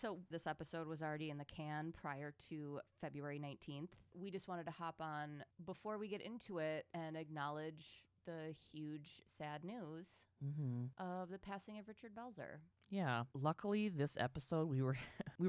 So this episode was already in the can prior to February 19th. We just wanted to hop on before we get into it and acknowledge the huge, sad news of the passing of Richard Belzer. Yeah. Luckily, this episode, we were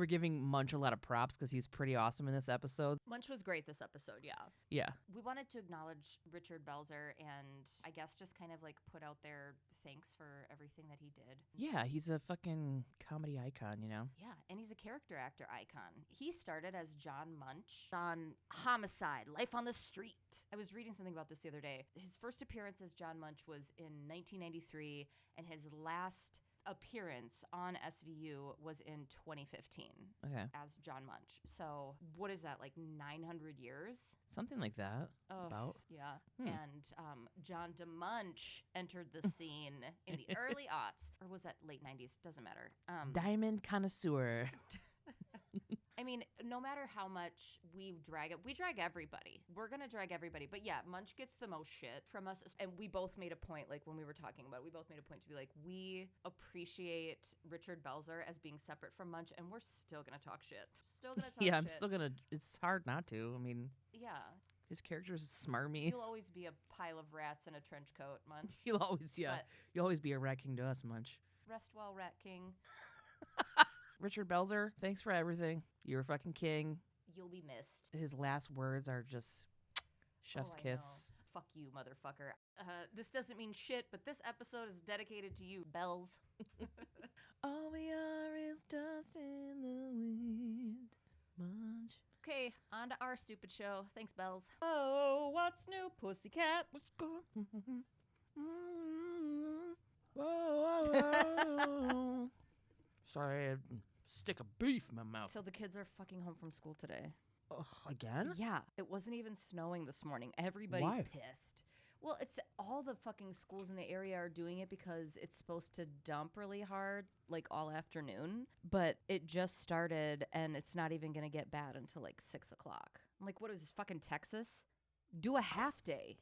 giving Munch a lot of props because he's pretty awesome in this episode. Munch was great this episode, yeah. Yeah. We wanted to acknowledge Richard Belzer and I guess just kind of like put out there thanks for everything that he did. Yeah, he's a fucking comedy icon, you know? Yeah, and he's a character actor icon. He started as John Munch on Homicide, Life on the Street. I was reading something about this the other day. His first appearance as John Munch was in 1993, and his last appearance on SVU was in 2015 as John Munch. So what is that, like 900 years? Something like that. About. Yeah. And John DeMunch entered the scene in the early aughts. Or was that late 90s? Doesn't matter. Diamond connoisseur. I mean, no matter how much we drag it, we drag everybody. We're going to drag everybody. But yeah, Munch gets the most shit from us. And we both made a point, like when we were talking about it, we both made a point to be like, we appreciate Richard Belzer as being separate from Munch, and we're still going to talk shit. Still going to talk shit. Yeah, I'm still going to, it's hard not to. I mean, yeah. His character's smarmy. You'll always be a pile of rats in a trench coat, Munch. You'll always be a rat king to us, Munch. Rest well, Rat King. Richard Belzer, thanks for everything. You're a fucking king. You'll be missed. His last words are just chef's kiss. Fuck you, motherfucker. This doesn't mean shit, but this episode is dedicated to you, Bells. All we are is dust in the wind, Munch. Okay, on to our stupid show. Thanks, Bells. Oh, what's new, pussycat? What's going Whoa. Sorry, I had a stick of beef in my mouth. So the kids are fucking home from school today. Again? Yeah, it wasn't even snowing this morning. Everybody's pissed. Well, it's all the fucking schools in the area are doing it because it's supposed to dump really hard, like all afternoon. But it just started, and it's not even going to get bad until like 6 o'clock. I'm like, what is this, fucking Texas? Do a half day.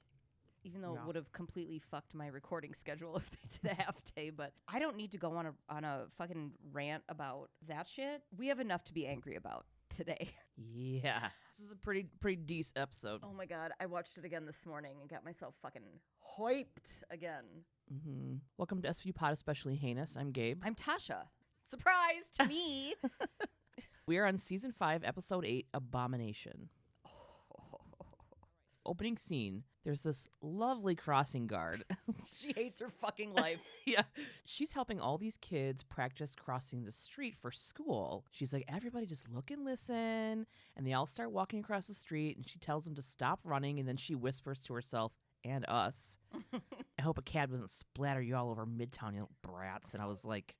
Even though it would have completely fucked my recording schedule if they did a half day. But I don't need to go on a fucking rant about that shit. We have enough to be angry about today. Yeah. This is a pretty decent episode. Oh my God. I watched it again this morning and got myself fucking hyped again. Mm-hmm. Welcome to SVU Pod Especially Heinous. I'm Gabe. I'm Tasha. Surprise to me. We are on Season 5, Episode 8, Abomination. Opening scene, there's this lovely crossing guard. She hates her fucking life. Yeah. She's helping all these kids practice crossing the street for school. She's like, everybody just look and listen. And they all start walking across the street, and she tells them to stop running, and then she whispers to herself and us, I hope a cat doesn't splatter you all over Midtown, you little brats. And I was like,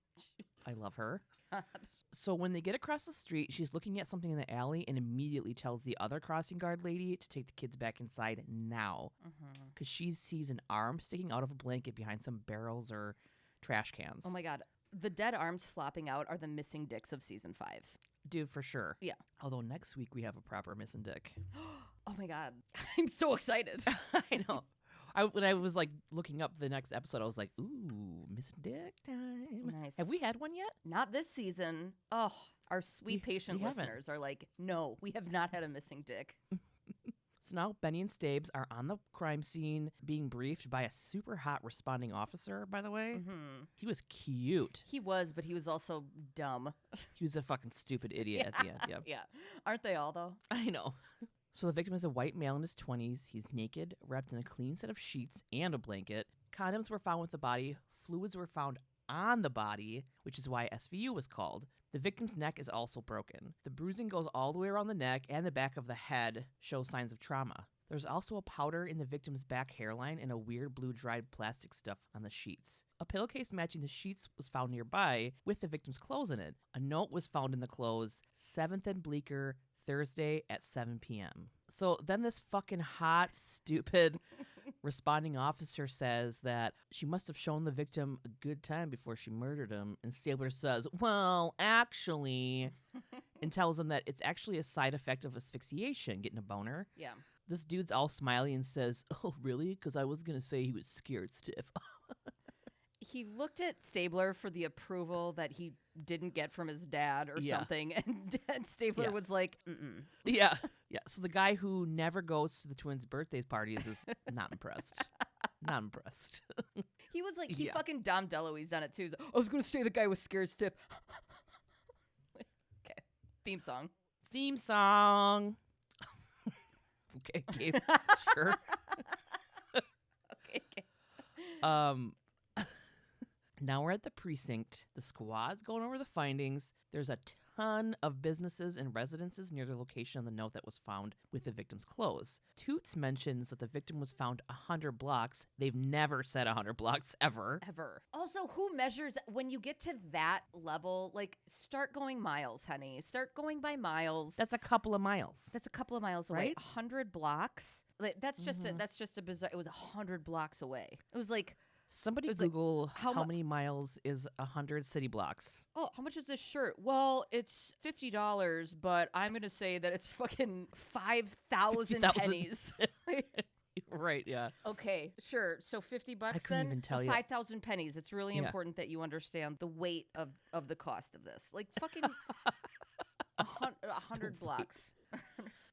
I love her. God. So when they get across the street, she's looking at something in the alley and immediately tells the other crossing guard lady to take the kids back inside now. Because she sees an arm sticking out of a blanket behind some barrels or trash cans. Oh my God. The dead arms flopping out are the missing dicks of Season 5. Dude, for sure. Yeah. Although next week we have a proper missing dick. Oh my God. I'm so excited. I know. When I was like looking up the next episode, I was like, ooh, missing dick time. Nice. Have we had one yet? Not this season. Oh, our sweet patient listeners are like, no, we have not had a missing dick. So now Benny and Stabes are on the crime scene being briefed by a super hot responding officer, by the way. He was cute. He was, but he was also dumb. He was a fucking stupid idiot at the end. Yep. Yeah. Aren't they all, though? I know. So the victim is a white male in his 20s. He's naked, wrapped in a clean set of sheets and a blanket. Condoms were found with the body. Fluids were found on the body, which is why SVU was called. The victim's neck is also broken. The bruising goes all the way around the neck, and the back of the head shows signs of trauma. There's also a powder in the victim's back hairline and a weird blue dried plastic stuff on the sheets. A pillowcase matching the sheets was found nearby with the victim's clothes in it. A note was found in the clothes, 7th and Bleecker, Thursday at 7 p.m. So then this fucking hot, stupid responding officer says that she must have shown the victim a good time before she murdered him. And Stabler says, well, actually, and tells him that it's actually a side effect of asphyxiation, getting a boner. Yeah. This dude's all smiley and says, oh, really? Because I was going to say he was scared stiff. He looked at Stabler for the approval that he didn't get from his dad or something, and Stabler was like, mm-mm. Yeah. So the guy who never goes to the twins' birthday parties is not impressed. Not impressed. He was like, he fucking Dom DeLuise done it too. Like, I was going to say the guy was scared stiff. Okay. Theme song. Okay, Gabe. Sure. Okay. Now we're at the precinct. The squad's going over the findings. There's a ton of businesses and residences near the location on the note that was found with the victim's clothes. Toots mentions that the victim was found 100 blocks. They've never said 100 blocks ever. Also, who measures when you get to that level? Like, start going miles, honey. Start going by miles. That's a couple of miles. That's a couple of miles away. Right? 100 blocks. Like, that's just a bizarre. It was 100 blocks away. It was like. Somebody Google how many miles is 100 city blocks. Oh, how much is this shirt? Well, it's $50, but I'm going to say that it's fucking 5,000 pennies. Right, yeah. Okay, sure. So $50 I couldn't even tell you. 5,000 pennies. It's really important that you understand the weight of the cost of this. Like fucking 100 blocks.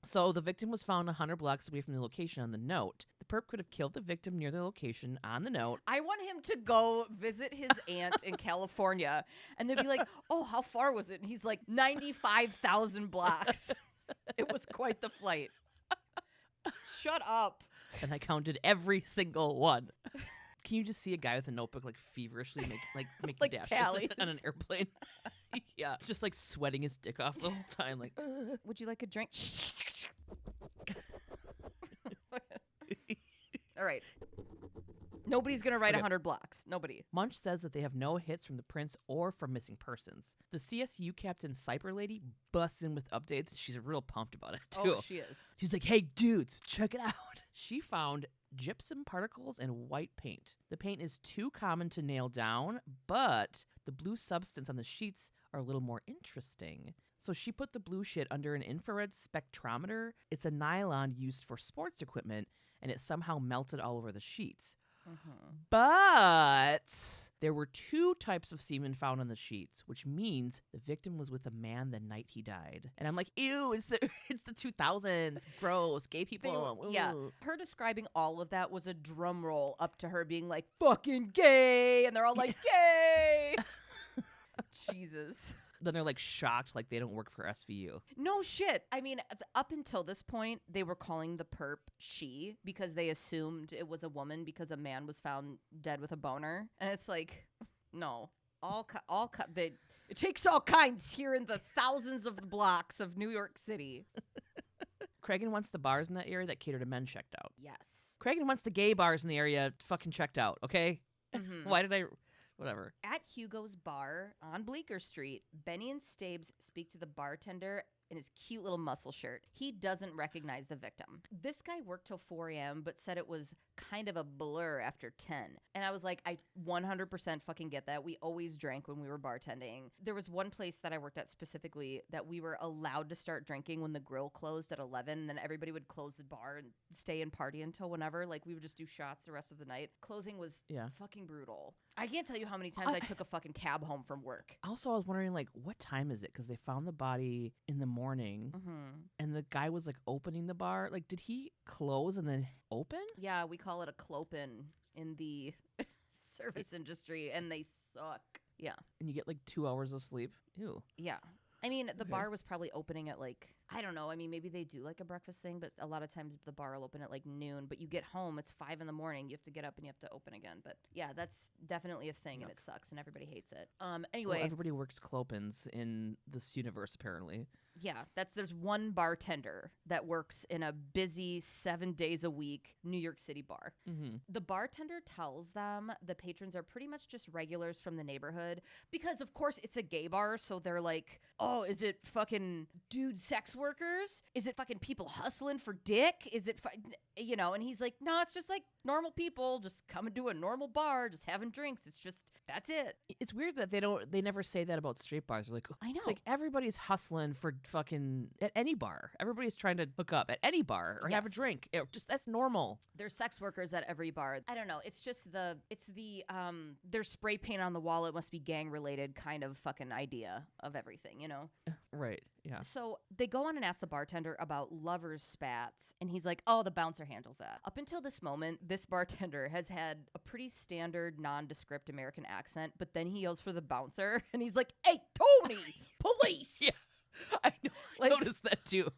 So the victim was found 100 blocks away from the location on the note. The perp could have killed the victim near the location on the note. I want him to go visit his aunt in California, and they'd be like, oh, how far was it? And he's like, 95,000 blocks. It was quite the flight. Shut up. And I counted every single one. Can you just see a guy with a notebook like feverishly make like dashes on an airplane? Yeah, just like sweating his dick off the whole time. Like, would you like a drink? All right. Nobody's going to write 100 blocks. Nobody. Munch says that they have no hits from the prints or from missing persons. The CSU captain Cyper lady busts in with updates. She's real pumped about it, too. Oh, she is. She's like, hey, dudes, check it out. She found gypsum particles and white paint. The paint is too common to nail down, but the blue substance on the sheets are a little more interesting. So she put the blue shit under an infrared spectrometer. It's a nylon used for sports equipment, and it somehow melted all over the sheets. But there were 2 types of semen found on the sheets, which means the victim was with a man the night he died. And I'm like, ew, it's the 2000s. Gross. Gay people. Yeah. Her describing all of that was a drum roll up to her being like, fucking gay. And they're all like, gay. Jesus. Then they're like shocked, like they don't work for SVU. No shit. I mean, up until this point, they were calling the perp she because they assumed it was a woman because a man was found dead with a boner. And it's like, no, it takes all kinds here in the thousands of blocks of New York City. Cragen wants the bars in that area that cater to men checked out. Yes. Cragen wants the gay bars in the area fucking checked out, okay? Why did I... Whatever. At Hugo's bar on Bleecker Street, Benny and Stabes speak to the bartender in his cute little muscle shirt. He doesn't recognize the victim. This guy worked till 4 a.m. but said it was kind of a blur after 10. And I was like, I 100% fucking get that. We always drank when we were bartending. There was one place that I worked at specifically that we were allowed to start drinking when the grill closed at 11. And then everybody would close the bar and stay and party until whenever. Like, we would just do shots the rest of the night. Closing was fucking brutal. I can't tell you how many times I took a fucking cab home from work. Also, I was wondering, like, what time is it? Because they found the body in the morning, and the guy was, like, opening the bar. Like, did he close and then open? Yeah, we call it a clopin in the service industry, and they suck. Yeah. And you get, like, 2 hours of sleep? Ew. Yeah. I mean, the bar was probably opening at, like, I don't know. I mean, maybe they do, like, a breakfast thing, but a lot of times the bar will open at, like, noon. But you get home, it's 5 in the morning. You have to get up and you have to open again. But, yeah, that's definitely a thing, and it sucks, and everybody hates it. Anyway. Well, everybody works clopins in this universe, apparently. Yeah, there's one bartender that works in a busy 7 days a week New York City bar. The bartender tells them the patrons are pretty much just regulars from the neighborhood because, of course, it's a gay bar. So they're like, oh, is it fucking dude sex workers? Is it fucking people hustling for dick? Is it, and he's like, no, it's just like normal people just coming to a normal bar, just having drinks. It's just, that's it. It's weird that they never say that about straight bars. They're like, I know. It's like everybody's hustling for fucking at any bar. Everybody's trying to hook up at any bar or have a drink. That's normal. There's sex workers at every bar. I don't know. It's just there's spray paint on the wall. It must be gang related kind of fucking idea of everything, you know? Right. Yeah. So they go on and ask the bartender about lovers' spats, and he's like, oh, the bouncer handles that. Up until this moment, this bartender has had a pretty standard nondescript American accent, but then he yells for the bouncer, and he's like, hey, Tony, police! Yeah, I noticed that too.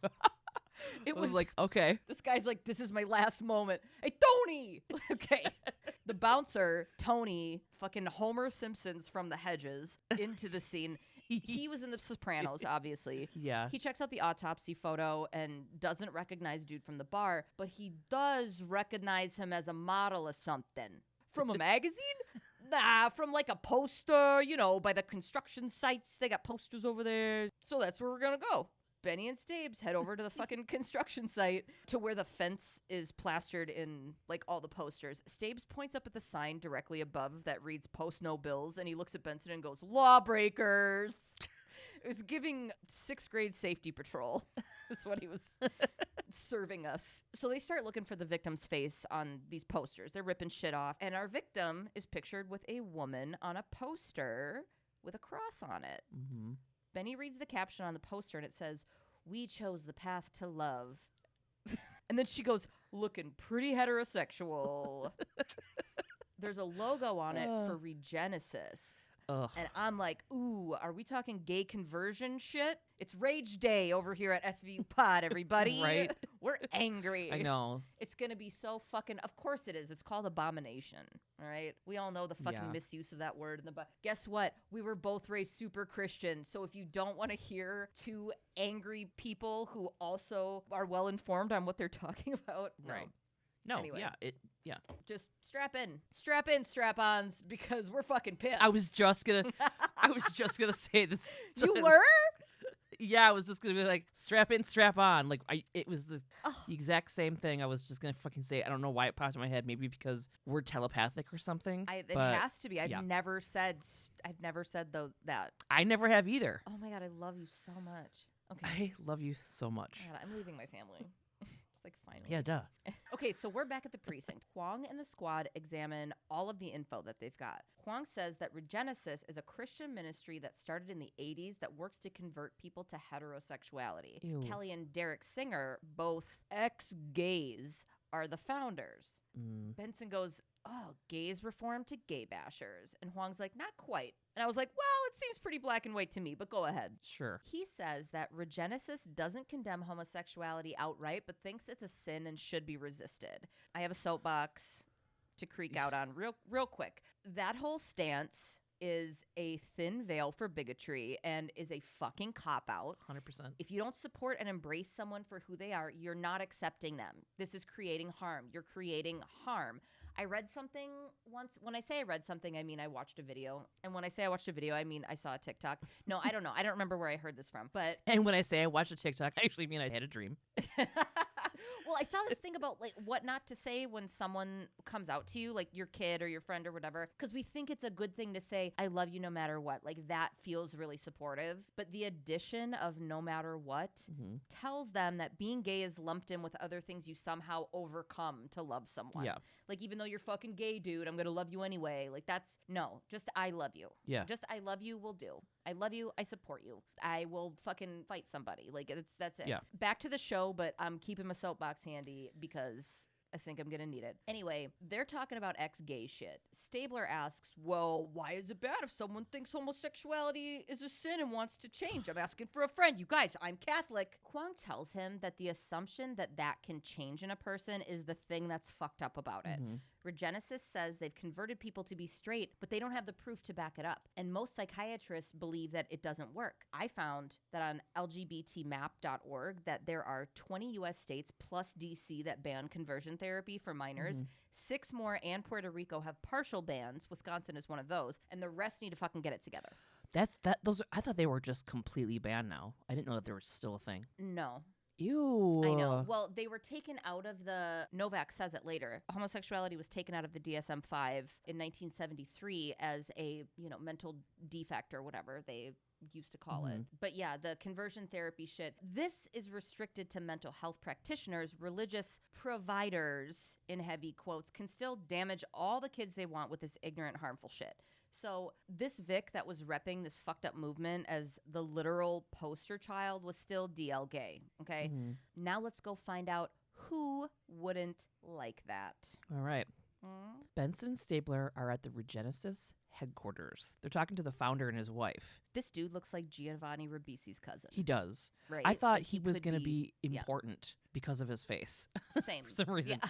It was like, okay. This guy's like, this is my last moment. Hey, Tony! Okay. The bouncer, Tony, fucking Homer Simpsons from the hedges, into the scene. He was in The Sopranos, obviously. Yeah. He checks out the autopsy photo and doesn't recognize dude from the bar, but he does recognize him as a model of something. From a magazine? Nah, from like a poster, you know, by the construction sites. They got posters over there. So that's where we're gonna go. Benny and Stabes head over to the fucking construction site to where the fence is plastered in like all the posters. Stabes points up at the sign directly above that reads post no bills, and he looks at Benson and goes, lawbreakers. It was giving 6th grade safety patrol. That's what he was serving us. So they start looking for the victim's face on these posters. They're ripping shit off. And our victim is pictured with a woman on a poster with a cross on it. Mm-hmm. Benny reads the caption on the poster and it says, we chose the path to love. And then she goes, looking pretty heterosexual. There's a logo on it for Regenesis. Ugh. And I'm like, ooh, are we talking gay conversion shit? It's Rage Day over here at SVU Pod, everybody. Right? We're angry. I know. It's going to be so fucking, of course it is. It's called Abomination, all right? We all know the fucking misuse of that word. Guess what? We were both raised super Christian. So if you don't want to hear two angry people who also are well informed on what they're talking about, no. Right. No, anyway. Yeah. Just strap in, strap-ons, because we're fucking pissed. I was just gonna say this. You were? Yeah, I was just gonna be like, strap in, strap on. Like, it was the exact same thing. I was just gonna fucking say. I don't know why it popped in my head. Maybe because we're telepathic or something. It has to be. I've never said that. I never have either. Oh my god, I love you so much. Okay, I love you so much. God, I'm leaving my family. It's like finally. Yeah, duh. Okay, so we're back at the precinct. Huang and the squad examine all of the info that they've got. Huang says that Regenesis is a Christian ministry that started in the 80s that works to convert people to heterosexuality. Ew. Kelly and Derek Singer, both ex-gays, are the founders. Benson goes, oh, gays reformed to gay bashers. And Huang's like, not quite. And I was like, well, it seems pretty black and white to me, but go ahead. Sure. He says that Regenesis doesn't condemn homosexuality outright, but thinks it's a sin and should be resisted. I have a soapbox to creak out on real quick. That whole stance is a thin veil for bigotry and is a fucking cop-out. 100%. If you don't support and embrace someone for who they are, you're not accepting them. This is creating harm. You're creating harm. I read something once. When I say I read something, I mean I watched a video. And when I say I watched a video, I mean I saw a TikTok. No, I don't know. I don't remember where I heard this from. But and when I say I watched a TikTok, I actually mean I had a dream. Well, I saw this thing about like what not to say when someone comes out to you, like your kid or your friend or whatever, because we think it's a good thing to say, I love you no matter what. Like that feels really supportive. But the addition of no matter what tells them that being gay is lumped in with other things you somehow overcome to love someone. Yeah. Like even though you're fucking gay, dude, I'm going to love you anyway. Like that's no, just I love you. Yeah. Just I love you will do. I love you. I support you. I will fucking fight somebody. Like that's it. Yeah. Back to the show, but I'm keeping my soapbox handy because I think I'm going to need it. Anyway, they're talking about ex-gay shit. Stabler asks, well, why is it bad if someone thinks homosexuality is a sin and wants to change? I'm asking for a friend. You guys, I'm Catholic. Huang tells him that the assumption that that can change in a person is the thing that's fucked up about it. Regenesis says they've converted people to be straight, but they don't have the proof to back it up. And most psychiatrists believe that it doesn't work. I found that on lgbtmap.org that there are 20 U.S. states plus D.C. that ban conversion therapy for minors. 6 more and Puerto Rico have partial bans. Wisconsin is one of those. And the rest need to fucking get it together. I thought they were just completely banned now. I didn't know that there was still a thing. No. Ew. I know. Well, they were taken out of the, Novak says it later, homosexuality was taken out of the DSM-5 in 1973 as a, mental defect or whatever they used to call it. But yeah, the conversion therapy shit, this is restricted to mental health practitioners. Religious providers, in heavy quotes, can still damage all the kids they want with this ignorant, harmful shit. So this Vic that was repping this fucked up movement as the literal poster child was still DL gay, okay? Now let's go find out who wouldn't like that. All right. Benson and Stabler are at the Regenesis headquarters. They're talking to the founder and his wife. This dude looks like Giovanni Ribisi's cousin. He does. Right. I thought he was going to be important because of his face. Same. For some reason.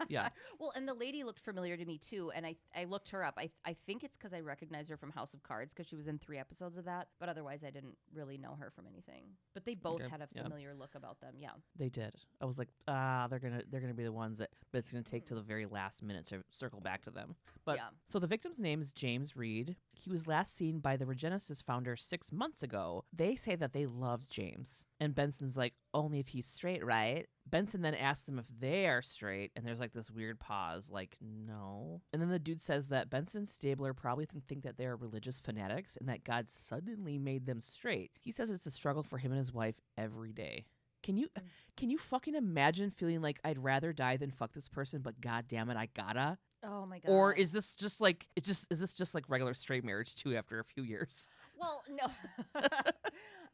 Yeah. Well, and the lady looked familiar to me too, and I looked her up. I think it's because I recognized her from House of Cards because she was in 3 episodes of that, but otherwise I didn't really know her from anything. But they both had a familiar look about them. Yeah. They did. I was like, they're gonna be the ones that, but it's gonna take to the very last minute to circle back to them. But so the victim's name is James Reed. He was last seen by the Regenesis founder 6 months ago. They say that they loved James. And Benson's like, only if he's straight, right? Benson then asks them if they are straight, and there's like this weird pause, like, no. And then the dude says that Benson and Stabler probably think that they are religious fanatics and that God suddenly made them straight. He says it's a struggle for him and his wife every day. Can you fucking imagine feeling like I'd rather die than fuck this person, but god damn it, I gotta? Oh my god. Or is this just like is this just like regular straight marriage too after a few years? Well, no.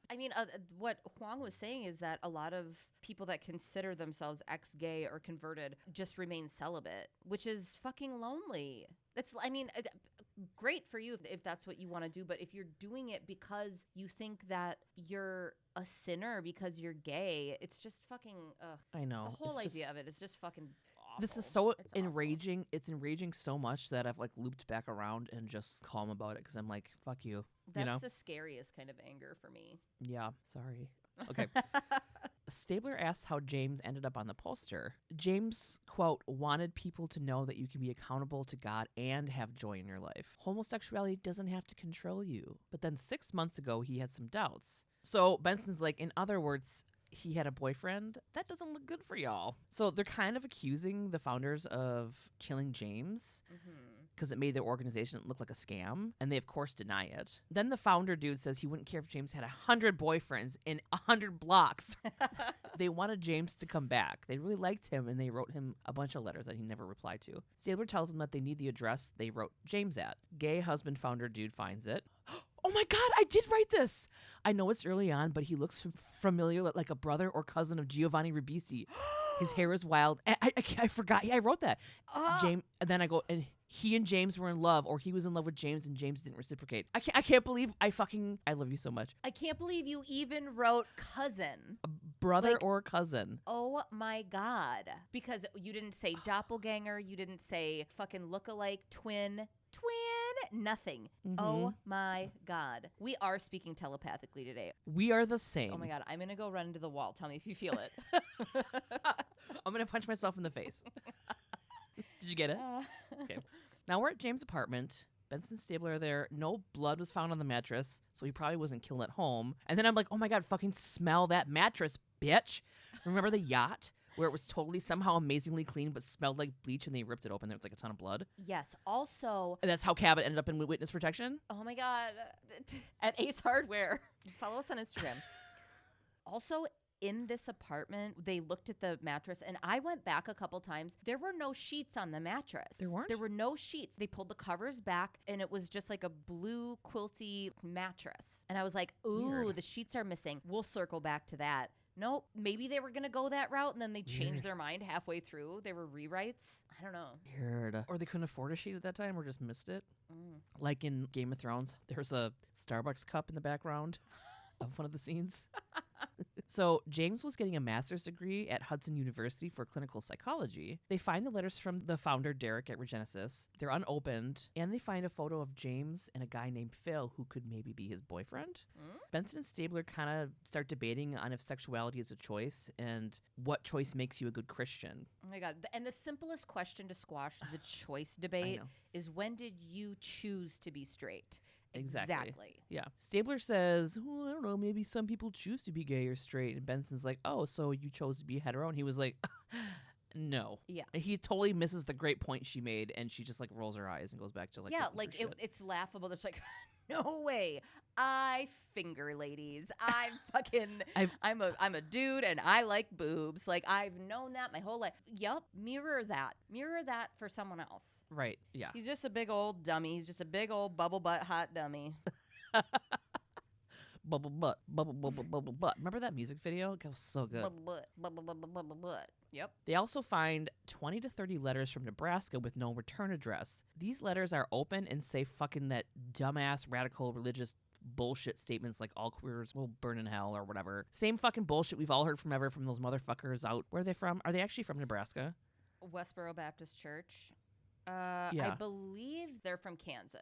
I mean, what Huang was saying is that a lot of people that consider themselves ex-gay or converted just remain celibate, which is fucking lonely. Great for you if that's what you want to do, but if you're doing it because you think that you're a sinner because you're gay, it's just fucking, I know. The whole idea of it is just fucking awful. This is so enraging. Awful. It's enraging so much that I've like looped back around and just calm about it because I'm like, fuck you. That's the scariest kind of anger for me. Yeah, sorry. Okay. Stabler asks how James ended up on the poster. James, quote, wanted people to know that you can be accountable to God and have joy in your life. Homosexuality doesn't have to control you. But then 6 months ago, he had some doubts. So Benson's like, in other words, he had a boyfriend. That doesn't look good for y'all. So they're kind of accusing the founders of killing James because it made their organization look like a scam. And they, of course, deny it. Then the founder dude says he wouldn't care if James had 100 boyfriends in 100 blocks. They wanted James to come back. They really liked him, and they wrote him a bunch of letters that he never replied to. Stabler tells them that they need the address they wrote James at. Gay husband founder dude finds it. Oh my God, I did write this. I know it's early on, but he looks familiar, like a brother or cousin of Giovanni Ribisi. His hair is wild. I forgot. Yeah, I wrote that. James, and then I go, and he and James were in love, or he was in love with James and James didn't reciprocate. I can't believe I love you so much. I can't believe you even wrote cousin. A brother or cousin. Oh my God. Because you didn't say doppelganger. You didn't say fucking lookalike, twin, nothing. Oh my God. We are speaking telepathically today. We are the same. Oh my God. I'm going to go run into the wall. Tell me if you feel it. I'm going to punch myself in the face. Did you get it? Okay. Now we're at James' apartment. Benson and Stabler are there. No blood was found on the mattress, so he probably wasn't killed at home. And then I'm like, oh my God, fucking smell that mattress, bitch. Remember the yacht? Where it was totally somehow amazingly clean but smelled like bleach and they ripped it open. There was like a ton of blood. Yes. Also. And that's how Cabot ended up in witness protection? Oh my God. At Ace Hardware. Follow us on Instagram. Also, in this apartment, they looked at the mattress and I went back a couple times. There were no sheets on the mattress. There weren't? There were no sheets. They pulled the covers back and it was just like a blue quilty mattress. And I was like, ooh, weird. The sheets are missing. We'll circle back to that. Nope. Maybe they were going to go that route and then they changed their mind halfway through. They were rewrites. I don't know. Weird. Or they couldn't afford a sheet at that time or just missed it. Like in Game of Thrones, there's a Starbucks cup in the background of one of the scenes. So James was getting a master's degree at Hudson University for clinical psychology. They find the letters from the founder, Derek, at Regenesis. They're unopened, and they find a photo of James and a guy named Phil who could maybe be his boyfriend. Benson and Stabler kind of start debating on if sexuality is a choice and what choice makes you a good Christian. Oh my God. And the simplest question to squash the choice debate is when did you choose to be straight? Exactly. Yeah. Stabler says, well, I don't know, maybe some people choose to be gay or straight. And Benson's like, oh, so you chose to be hetero? And he was like, no. Yeah. He totally misses the great point she made, and she just like rolls her eyes and goes back to like, yeah, like it's laughable. It's like, no way. I finger ladies. I'm a dude and I like boobs. Like, I've known that my whole life. Yup. Mirror that for someone else. Right. Yeah. He's just a big old dummy. He's just a big old bubble butt hot dummy. Bubble butt, bubble butt. Remember that music video? It was so good. Bubble butt. Yep. They also find 20 to 30 letters from Nebraska with no return address. These letters are open and say fucking that dumbass radical religious bullshit statements like all queers will burn in hell or whatever. Same fucking bullshit we've all heard from ever from those motherfuckers out. Where are they from? Are they actually from Nebraska? Westboro Baptist Church. Yeah. I believe they're from Kansas.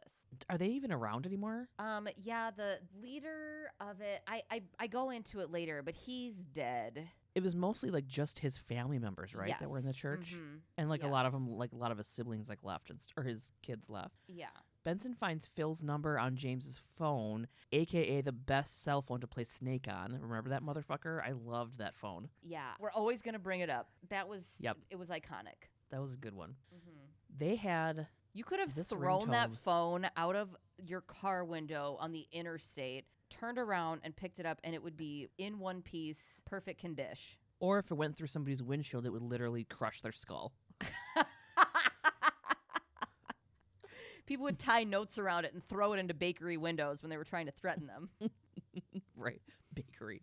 Are they even around anymore? Yeah, the leader of it, I go into it later, but he's dead. It was mostly like just his family members, right? Yes. That were in the church. Mm-hmm. And like Yes. a lot of them, like a lot of his siblings like left or his kids left. Yeah. Benson finds Phil's number on James's phone, aka the best cell phone to play Snake on. Remember that motherfucker? I loved that phone. Yeah. We're always going to bring it up. It was iconic. That was a good one. Mm-hmm. They had You could have this thrown that ringtone. phone out of your car window on the interstate, turned around and picked it up, and it would be in one piece, perfect condition. Or if it went through somebody's windshield, it would literally crush their skull. People would tie notes around it and throw it into bakery windows when they were trying to threaten them. Right. Bakery.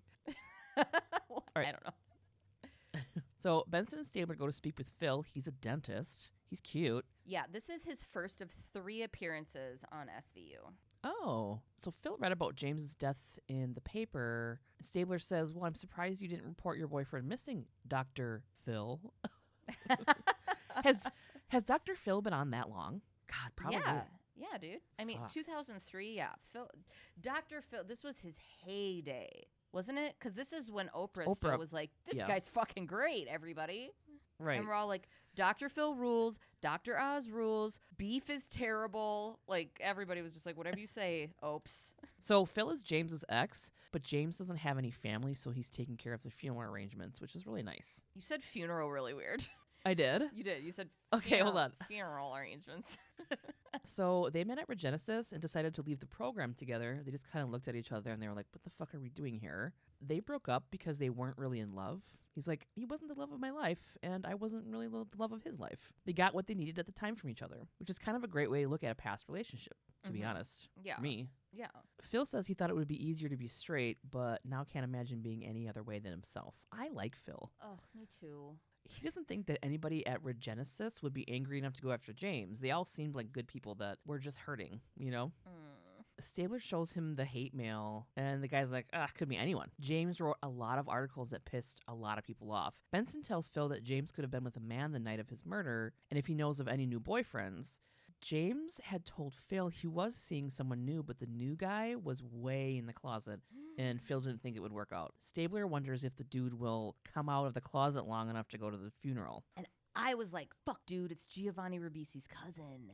Well, right. I don't know. So Benson and Stabler go to speak with Phil. He's a dentist. He's cute. Yeah, this is his first of 3 appearances on SVU. Oh, so Phil read about James's death in the paper. Stabler says, well, I'm surprised you didn't report your boyfriend missing, Dr. Phil. Has Dr. Phil been on that long? God, probably. Yeah, dude. I mean, 2003, yeah. Dr. Phil, this was his heyday, wasn't it? Because this is when Oprah still was like, this guy's fucking great, everybody. Right. And we're all like, Dr. Phil rules, Dr. Oz rules, beef is terrible. Like, everybody was just like, whatever you say, Opes. So Phil is James's ex, but James doesn't have any family, so he's taking care of the funeral arrangements, which is really nice. You said funeral really weird. I did? You did. You said okay, hold on. Funeral arrangements. So they met at Regenesis and decided to leave the program together. They just kind of looked at each other and they were like, what the fuck are we doing here? They broke up because they weren't really in love. He's like, he wasn't the love of my life, and I wasn't really the love of his life. They got what they needed at the time from each other, which is kind of a great way to look at a past relationship, to be honest. Yeah. For me. Yeah. Phil says he thought it would be easier to be straight, but now can't imagine being any other way than himself. I like Phil. Oh, me too. He doesn't think that anybody at Regenesis would be angry enough to go after James. They all seemed like good people that were just hurting, you know? Stabler shows him the hate mail, and the guy's like, could be anyone. James wrote a lot of articles that pissed a lot of people off. Benson tells Phil that James could have been with a man the night of his murder, and if he knows of any new boyfriends. James had told Phil he was seeing someone new, but the new guy was way in the closet, and Phil didn't think it would work out. Stabler wonders if the dude will come out of the closet long enough to go to the funeral. And I was like, fuck, dude, it's Giovanni Ribisi's cousin.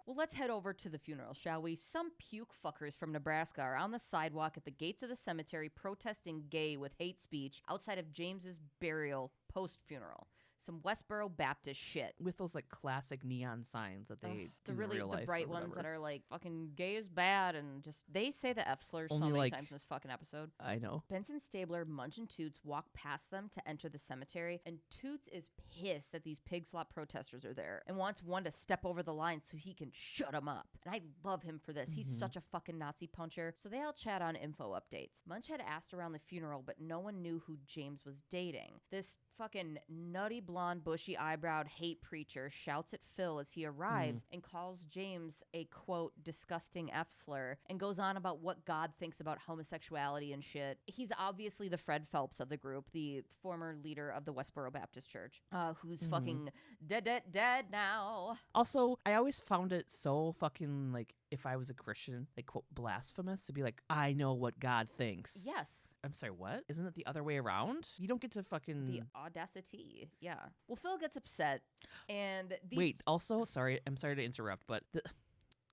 Well, let's head over to the funeral, shall we? Some puke fuckers from Nebraska are on the sidewalk at the gates of the cemetery protesting gay with hate speech outside of James's burial post-funeral. Some Westboro Baptist shit. With those like classic neon signs that they do in really real life the bright or ones whatever. that are like fucking gay is bad and just they say the F slur so Only, many like, times in this fucking episode. I know. Benson Stabler, Munch, and Toots walk past them to enter the cemetery, and Toots is pissed that these pig slop protesters are there and wants one to step over the line so he can shut them up. And I love him for this. He's such a fucking Nazi puncher. So they all chat on info updates. Munch had asked around the funeral, but no one knew who James was dating. This fucking nutty blonde bushy eyebrowed hate preacher shouts at Phil as he arrives and calls James a quote disgusting F slur and goes on about what God thinks about homosexuality and shit. He's obviously the Fred Phelps of the group, the former leader of the Westboro Baptist Church, who's fucking dead now. Also, I always found it so fucking like, if I was a Christian, like quote blasphemous to be like, I know what God thinks. Yes. I'm sorry, what? Isn't it the other way around? You don't get to fucking... The audacity. Yeah. Well, Phil gets upset and these... Wait, also, sorry, I'm sorry to interrupt, but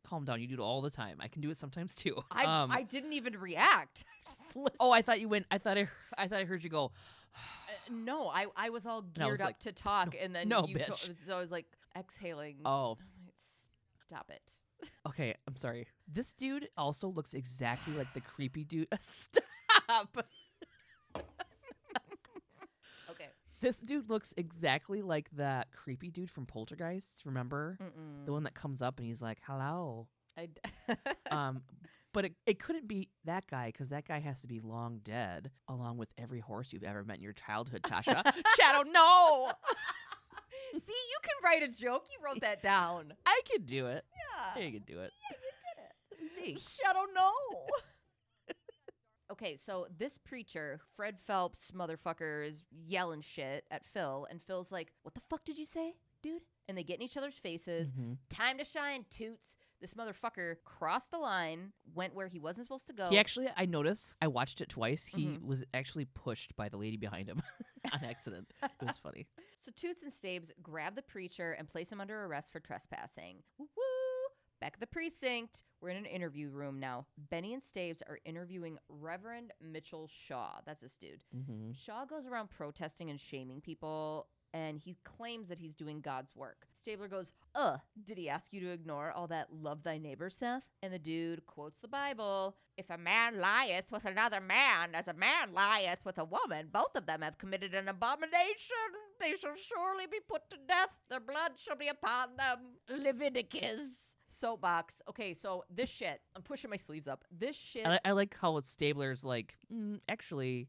calm down. You do it all the time. I can do it sometimes too. I didn't even react. I thought you went. I thought I heard you go. No, I was all geared up to talk, and then no, you bitch. So I was like exhaling. Oh, stop it. Okay, I'm sorry. This dude also looks exactly like the creepy dude. Stop. Okay. This dude looks exactly like that creepy dude from Poltergeist. Remember? The one that comes up and he's like, "Hello." But it couldn't be that guy because that guy has to be long dead, along with every horse you've ever met in your childhood, Tasha. Shadow, no! See, you can write a joke. You wrote that down. I can do it. Yeah. I can do it. Yeah, you did it. Thanks. Shadow, no! Okay, so this preacher, Fred Phelps, motherfucker, is yelling shit at Phil, and Phil's like, "What the fuck did you say, dude?" And they get in each other's faces. Time to shine, toots. This motherfucker crossed the line, went where he wasn't supposed to go. He actually, I noticed, I watched it twice. He was actually pushed by the lady behind him on accident. It was funny. So Toots and Stabes grab the preacher and place him under arrest for trespassing. Woo woo! Back at the precinct, we're in an interview room now. Benny and Stabes are interviewing Reverend Mitchell Shaw. That's this dude. Shaw goes around protesting and shaming people, and he claims that he's doing God's work. Stabler goes, did he ask you to ignore all that love thy neighbor stuff? And the dude quotes the Bible, "If a man lieth with another man, as a man lieth with a woman, both of them have committed an abomination. They shall surely be put to death. Their blood shall be upon them." Leviticus. Soapbox. Okay, so this shit, I'm pushing my sleeves up. This shit. I like how Stabler's like, actually,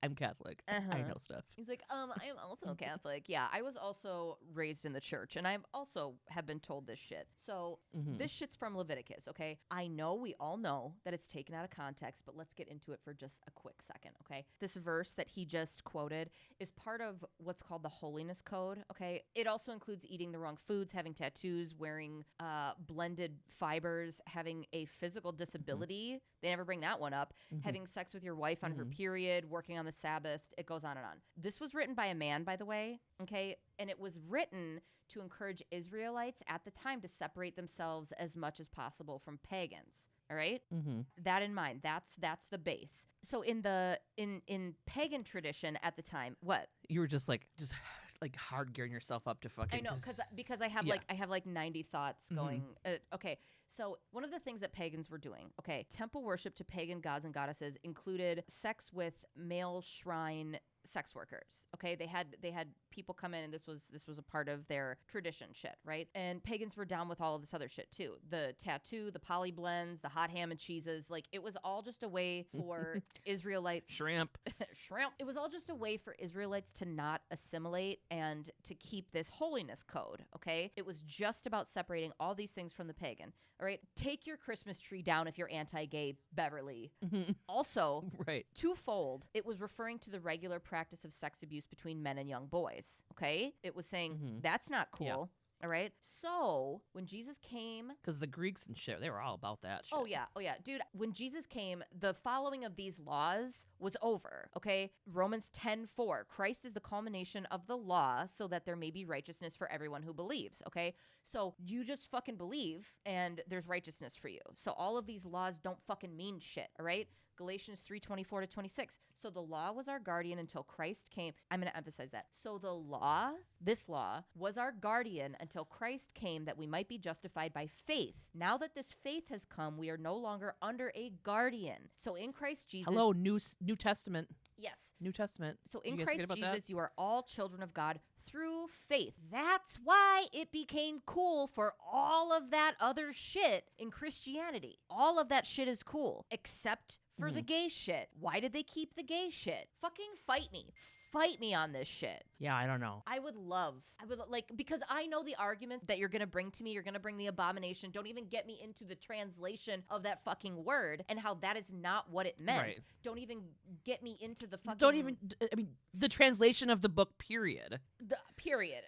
I'm Catholic. I know stuff. He's like, I am also Catholic. Yeah, I was also raised in the church, and I also have been told this shit. So this shit's from Leviticus, okay? I know, we all know that it's taken out of context, but let's get into it for just a quick second, okay? This verse that he just quoted is part of what's called the Holiness Code, okay? It also includes eating the wrong foods, having tattoos, wearing blended fibers, having a physical disability. They never bring that one up. Having sex with your wife on her period, working on the Sabbath, it goes on and on. This was written by a man, by the way, okay? And it was written to encourage Israelites at the time to separate themselves as much as possible from pagans. All right? That in mind, that's the base. So in pagan tradition at the time, what? You were just hard gearing yourself up to fucking. I know, because I have like 90 thoughts going. Okay, so one of the things that pagans were doing, okay, temple worship to pagan gods and goddesses included sex with male shrine sex workers. Okay, they had people come in, and this was a part of their tradition shit, right? And pagans were down with all of this other shit too. The tattoo, the poly blends, the hot ham and cheeses, like it was all just a way for Israelites shrimp. It was all just a way for Israelites to not assimilate and to keep this holiness code, okay? It was just about separating all these things from the pagan. All right, take your Christmas tree down if you're anti-gay, Beverly. Also, right, twofold, it was referring to the regular practice of sex abuse between men and young boys, okay? It was saying that's not cool. Yeah. All right. So when Jesus came, because the Greeks and shit, they were all about that shit. Oh yeah, dude. When Jesus came, the following of these laws was over. Okay, Romans 10:4. Christ is the culmination of the law, so that there may be righteousness for everyone who believes. Okay, so you just fucking believe, and there's righteousness for you. So all of these laws don't fucking mean shit. All right. Galatians 3:24-26. So the law was our guardian until Christ came. I'm going to emphasize that. So this law, was our guardian until Christ came, that we might be justified by faith. Now that this faith has come, we are no longer under a guardian. So in Christ Jesus. Hello, New Testament. Yes. New Testament. So in Christ Jesus, you are all children of God through faith. That's why it became cool for all of that other shit in Christianity. All of that shit is cool, except for the gay shit. Why did they keep the gay shit? Fucking fight me. Fight me on this shit. Yeah, I don't know. I would because I know the argument that you're going to bring to me. You're going to bring the abomination. Don't even get me into the translation of that fucking word and how that is not what it meant. Right. Don't even get me into the fucking... the translation of the book, period. Period.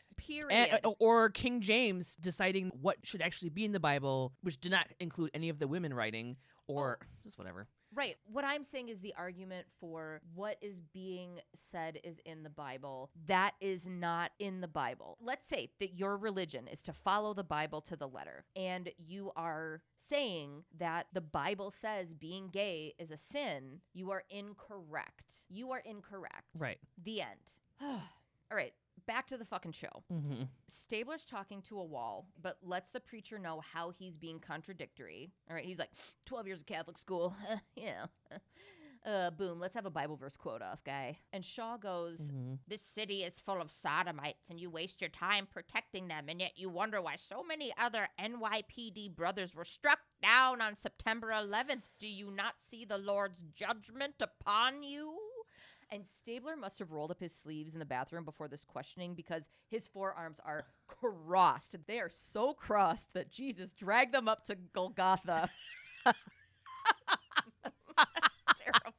Or King James deciding what should actually be in the Bible, which did not include any of the women writing, or just whatever. Right. What I'm saying is the argument for what is being said is in the Bible. That is not in the Bible. Let's say that your religion is to follow the Bible to the letter, and you are saying that the Bible says being gay is a sin. You are incorrect. You are incorrect. Right. The end. All right. Back to the fucking show. Mm-hmm. Stabler's talking to a wall, but lets the preacher know how he's being contradictory. All right, he's like, 12 years of Catholic school. Boom, let's have a Bible verse quote off, guy. And Shaw goes, this city is full of sodomites, and you waste your time protecting them, and yet you wonder why so many other NYPD brothers were struck down on September 11th. Do you not see the Lord's judgment upon you? And Stabler must have rolled up his sleeves in the bathroom before this questioning because his forearms are crossed. They are so crossed that Jesus dragged them up to Golgotha. That's terrible.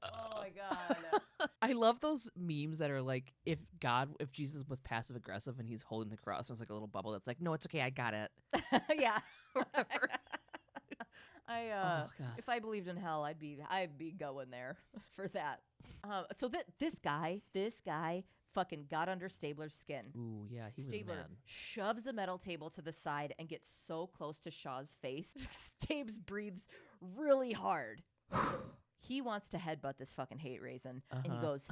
Oh, my God. I love those memes that are like, if Jesus was passive aggressive and he's holding the cross, there's like a little bubble that's like, no, it's okay, I got it. Yeah. Whatever. Oh, God. If I believed in hell, I'd be going there for that. So this guy fucking got under Stabler's skin. Ooh, yeah, he was Stabler mad. shoves the metal table to the side and gets so close to Shaw's face. Stabes breathes really hard. He wants to headbutt this fucking hate raisin, and he goes,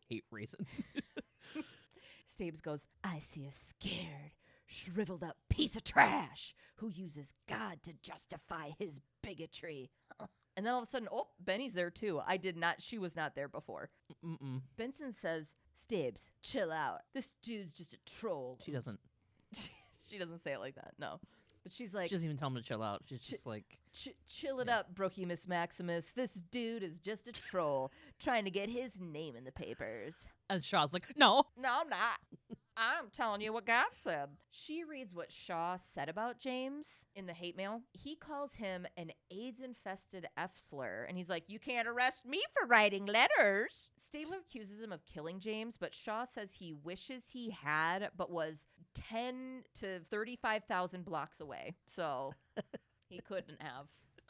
hate raisin. Stabes goes, I see a scared, shriveled up piece of trash who uses God to justify his bigotry. And then all of a sudden, Benny's there too. She was not there before. Benson says, Stabes, chill out. This dude's just a troll. She doesn't. She doesn't say it like that, no. But she's like, she doesn't even tell him to chill out. She's just like, chill it up, Brochimus Maximus. This dude is just a troll trying to get his name in the papers. And Shaw's like, no, I'm not. I'm telling you what God said. She reads what Shaw said about James in the hate mail. He calls him an AIDS-infested F-slur, and he's like, you can't arrest me for writing letters. Stabler accuses him of killing James, but Shaw says he wishes he had, but was 10 to 35,000 blocks away. So he couldn't have.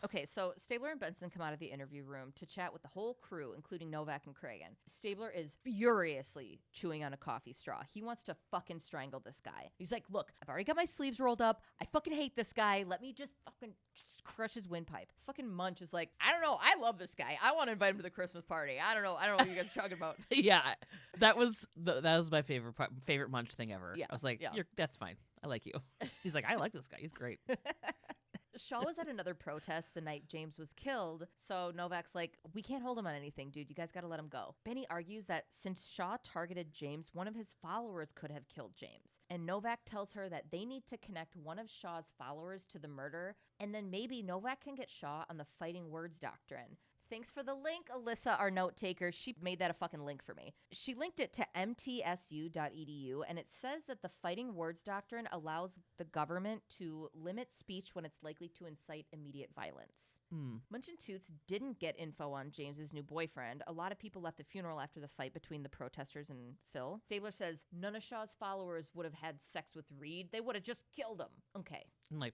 Okay, so Stabler and Benson come out of the interview room to chat with the whole crew, including Novak and Cragen. Stabler is furiously chewing on a coffee straw. He wants to fucking strangle this guy. He's like, look, I've already got my sleeves rolled up. I fucking hate this guy. Let me just fucking crush his windpipe. Fucking Munch is like, I don't know. I love this guy. I want to invite him to the Christmas party. I don't know what you guys are talking about. Yeah, that was my favorite Munch thing ever. Yeah. I was like, that's fine. I like you. He's like, I like this guy. He's great. Shaw was at another protest the night James was killed, so Novak's like, we can't hold him on anything, dude. You guys got to let him go. Benny argues that since Shaw targeted James, one of his followers could have killed James. And Novak tells her that they need to connect one of Shaw's followers to the murder, and then maybe Novak can get Shaw on the fighting words doctrine. Thanks for the link, Alyssa, our note taker. She made that a fucking link for me. She linked it to mtsu.edu, and it says that the fighting words doctrine allows the government to limit speech when it's likely to incite immediate violence. Munch and Toots didn't get info on James's new boyfriend. A lot of people left the funeral after the fight between the protesters and Phil. Stabler says none of Shaw's followers would have had sex with Reed. They would have just killed him. Okay. I'm like,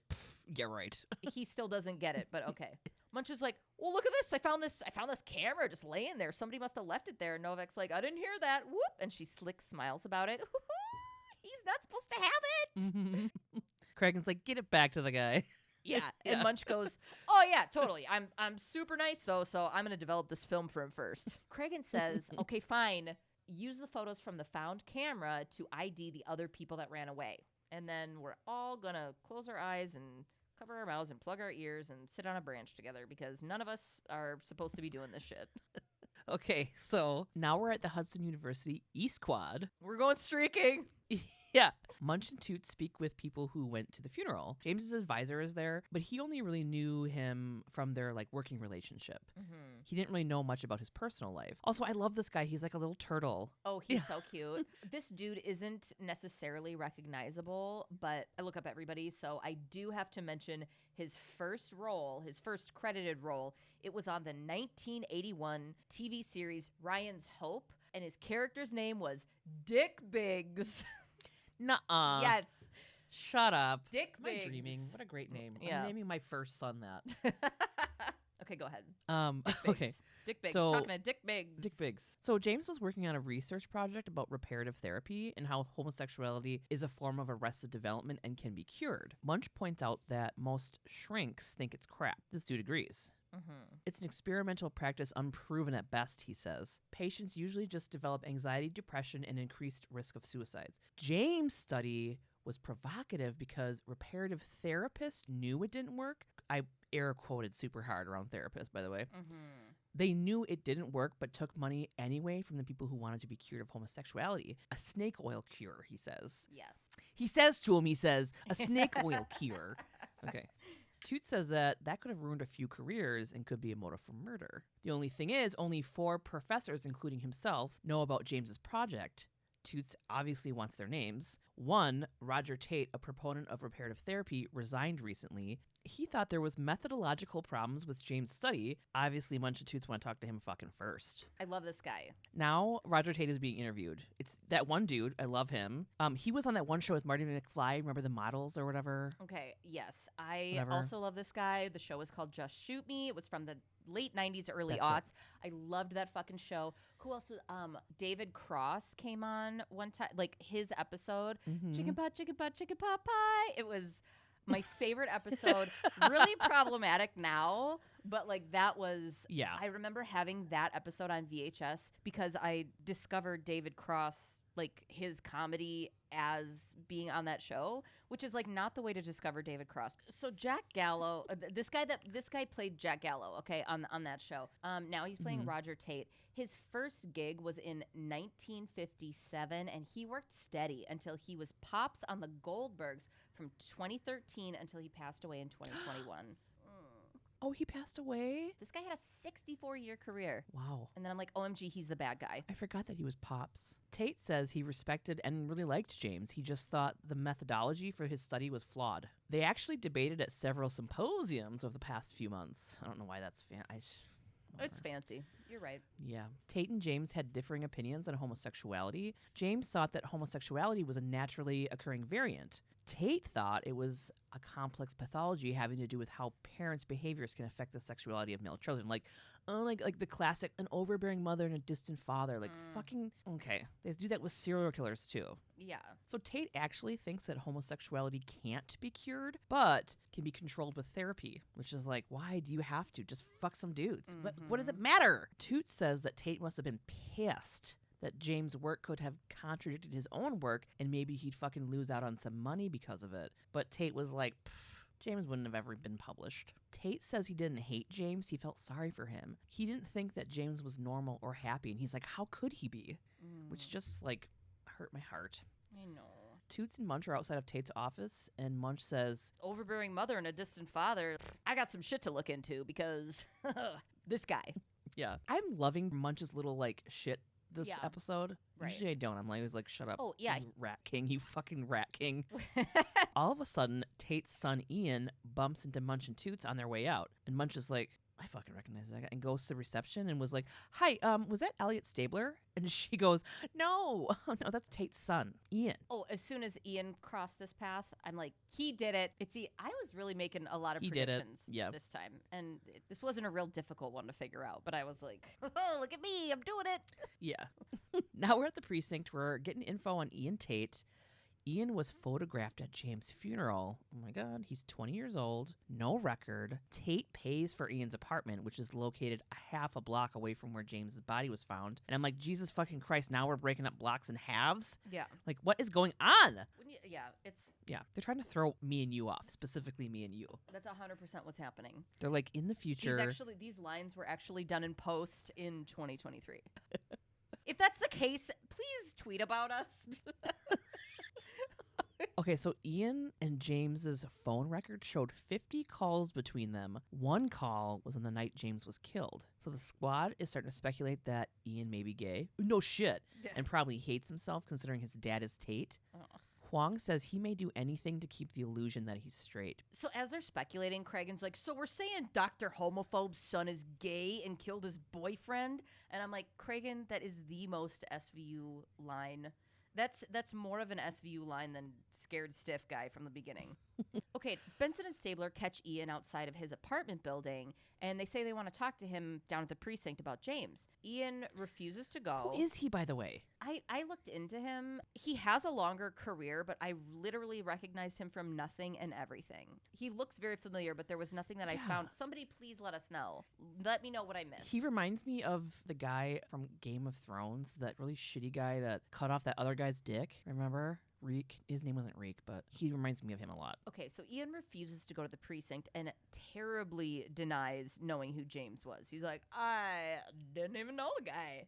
yeah, right. He still doesn't get it, but okay. Munch is like, well, look at this. I found this camera just laying there. Somebody must have left it there. And Novak's like, I didn't hear that. Whoop. And she slick smiles about it. He's not supposed to have it. Cragen's like, get it back to the guy. Yeah. And Munch goes, oh, yeah, totally. I'm super nice, though, so I'm going to develop this film for him first. Cragen says, okay, fine. Use the photos from the found camera to ID the other people that ran away. And then we're all going to close our eyes and cover our mouths and plug our ears and sit on a branch together because none of us are supposed to be doing this shit. Okay, so now we're at the Hudson University East Quad. We're going streaking. Yeah. Munch and Toot speak with people who went to the funeral. James's advisor is there, but he only really knew him from their working relationship. He didn't really know much about his personal life. Also, I love this guy. He's like a little turtle. Oh, he's so cute. This dude isn't necessarily recognizable, but I look up everybody, so I do have to mention his first credited role. It was on the 1981 TV series Ryan's Hope, and his character's name was Dick Biggs. Nuh-uh. Yes. Shut up. Dick Am I Biggs. dreaming? What a great name. Yeah. I'm naming my first son that. Okay, go ahead. Okay. Dick Biggs. So, Talking to Dick Biggs. Dick Biggs. So James was working on a research project about reparative therapy and how homosexuality is a form of arrested development and can be cured. Munch points out that most shrinks think it's crap. This dude agrees. Mm-hmm. It's an experimental practice unproven at best, he says. Patients usually just develop anxiety, depression, and increased risk of suicides. James' study was provocative because reparative therapists knew it didn't work. I air quoted super hard around therapists, by the way. Mm-hmm. They knew it didn't work, but took money anyway from the people who wanted to be cured of homosexuality. A snake oil cure, he says. Yes. He says to him, a snake oil cure. Okay. Toots says that could have ruined a few careers and could be a motive for murder. The only thing is, only 4 professors, including himself, know about James's project. Toots obviously wants their names. One, Roger Tate, a proponent of reparative therapy, resigned recently. He thought there was methodological problems with James' study. Obviously, Munch and Toots want to talk to him fucking first. I love this guy. Now, Roger Tate is being interviewed. It's that one dude. I love him. He was on that one show with Marty McFly. Remember the models or whatever? Okay, yes. I also love this guy. The show was called Just Shoot Me. It was from the late 90s, early aughts. I loved that fucking show. Who else was, David Cross came on one time, like his episode, Chicken pot, chicken pot, chicken pot pie. It was my favorite episode. Really problematic now, but like that was, I remember having that episode on VHS because I discovered David Cross, like his comedy as being on that show, which is like not the way to discover David Cross. So Jack Gallo, this guy played Jack Gallo, okay, on that show. Now he's playing Roger Tate. His first gig was in 1957, and he worked steady until he was Pops on the Goldbergs from 2013 until he passed away in 2021. Oh, he passed away? This guy had a 64-year career. Wow. And then I'm like, OMG, he's the bad guy. I forgot that he was Pops. Tate says he respected and really liked James. He just thought the methodology for his study was flawed. They actually debated at several symposiums over the past few months. I don't know why that's It's fancy. You're right. Yeah. Tate and James had differing opinions on homosexuality. James thought that homosexuality was a naturally occurring variant. Tate thought it was a complex pathology having to do with how parents' behaviors can affect the sexuality of male children. Like the classic, an overbearing mother and a distant father. Like, fucking, okay. They do that with serial killers, too. Yeah. So Tate actually thinks that homosexuality can't be cured, but can be controlled with therapy, which is like, why do you have to? Just fuck some dudes. But what does it matter? Toots says that Tate must have been pissed that James' work could have contradicted his own work and maybe he'd fucking lose out on some money because of it. But Tate was like, James wouldn't have ever been published. Tate says he didn't hate James. He felt sorry for him. He didn't think that James was normal or happy. And he's like, how could he be? Which just like hurt my heart. I know. Toots and Munch are outside of Tate's office, and Munch says, overbearing mother and a distant father. I got some shit to look into because this guy. Yeah. I'm loving Munch's little like shit this episode. Right. Usually I don't. I'm always like, shut up. Oh, yeah. You rat king. You fucking rat king. All of a sudden, Tate's son Ian bumps into Munch and Toots on their way out. And Munch is like, I fucking recognize that guy. And goes to the reception and was like, hi, was that Elliot Stabler? And she goes, no, that's Tate's son, Ian. Oh, as soon as Ian crossed this path, I'm like, he did it. I was really making a lot of predictions this time. And this wasn't a real difficult one to figure out. But I was like, oh, look at me. I'm doing it. Yeah. Now we're at the precinct. We're getting info on Ian Tate. Ian was photographed at James' funeral. Oh my God, he's 20 years old, no record. Tate pays for Ian's apartment, which is located a half a block away from where James' body was found. And I'm like, Jesus fucking Christ, now we're breaking up blocks in halves? Yeah. Like, what is going on? Yeah, they're trying to throw me and you off, specifically me and you. That's 100% what's happening. They're like, in the future. These lines were actually done in post in 2023. If that's the case, please tweet about us. Okay, so Ian and James's phone record showed 50 calls between them. One call was on the night James was killed. So the squad is starting to speculate that Ian may be gay. No shit. And probably hates himself considering his dad is Tate. Huang says he may do anything to keep the illusion that he's straight. So as they're speculating, Cragen's like, so we're saying Dr. Homophobe's son is gay and killed his boyfriend? And I'm like, Cragen, that is the most SVU line. That's more of an SVU line than scared stiff guy from the beginning. Okay, Benson and Stabler catch Ian outside of his apartment building, and they say they want to talk to him down at the precinct about James. Ian refuses to go. Who is he, by the way? I looked into him. He has a longer career, but I literally recognized him from nothing and everything. He looks very familiar, but there was nothing that I found. Somebody please let us know. Let me know what I missed. He reminds me of the guy from Game of Thrones, that really shitty guy that cut off that other guy's dick. Remember? Reek. His name wasn't Reek, but he reminds me of him a lot. Okay, so Ian refuses to go to the precinct and terribly denies knowing who James was. He's like, I didn't even know the guy.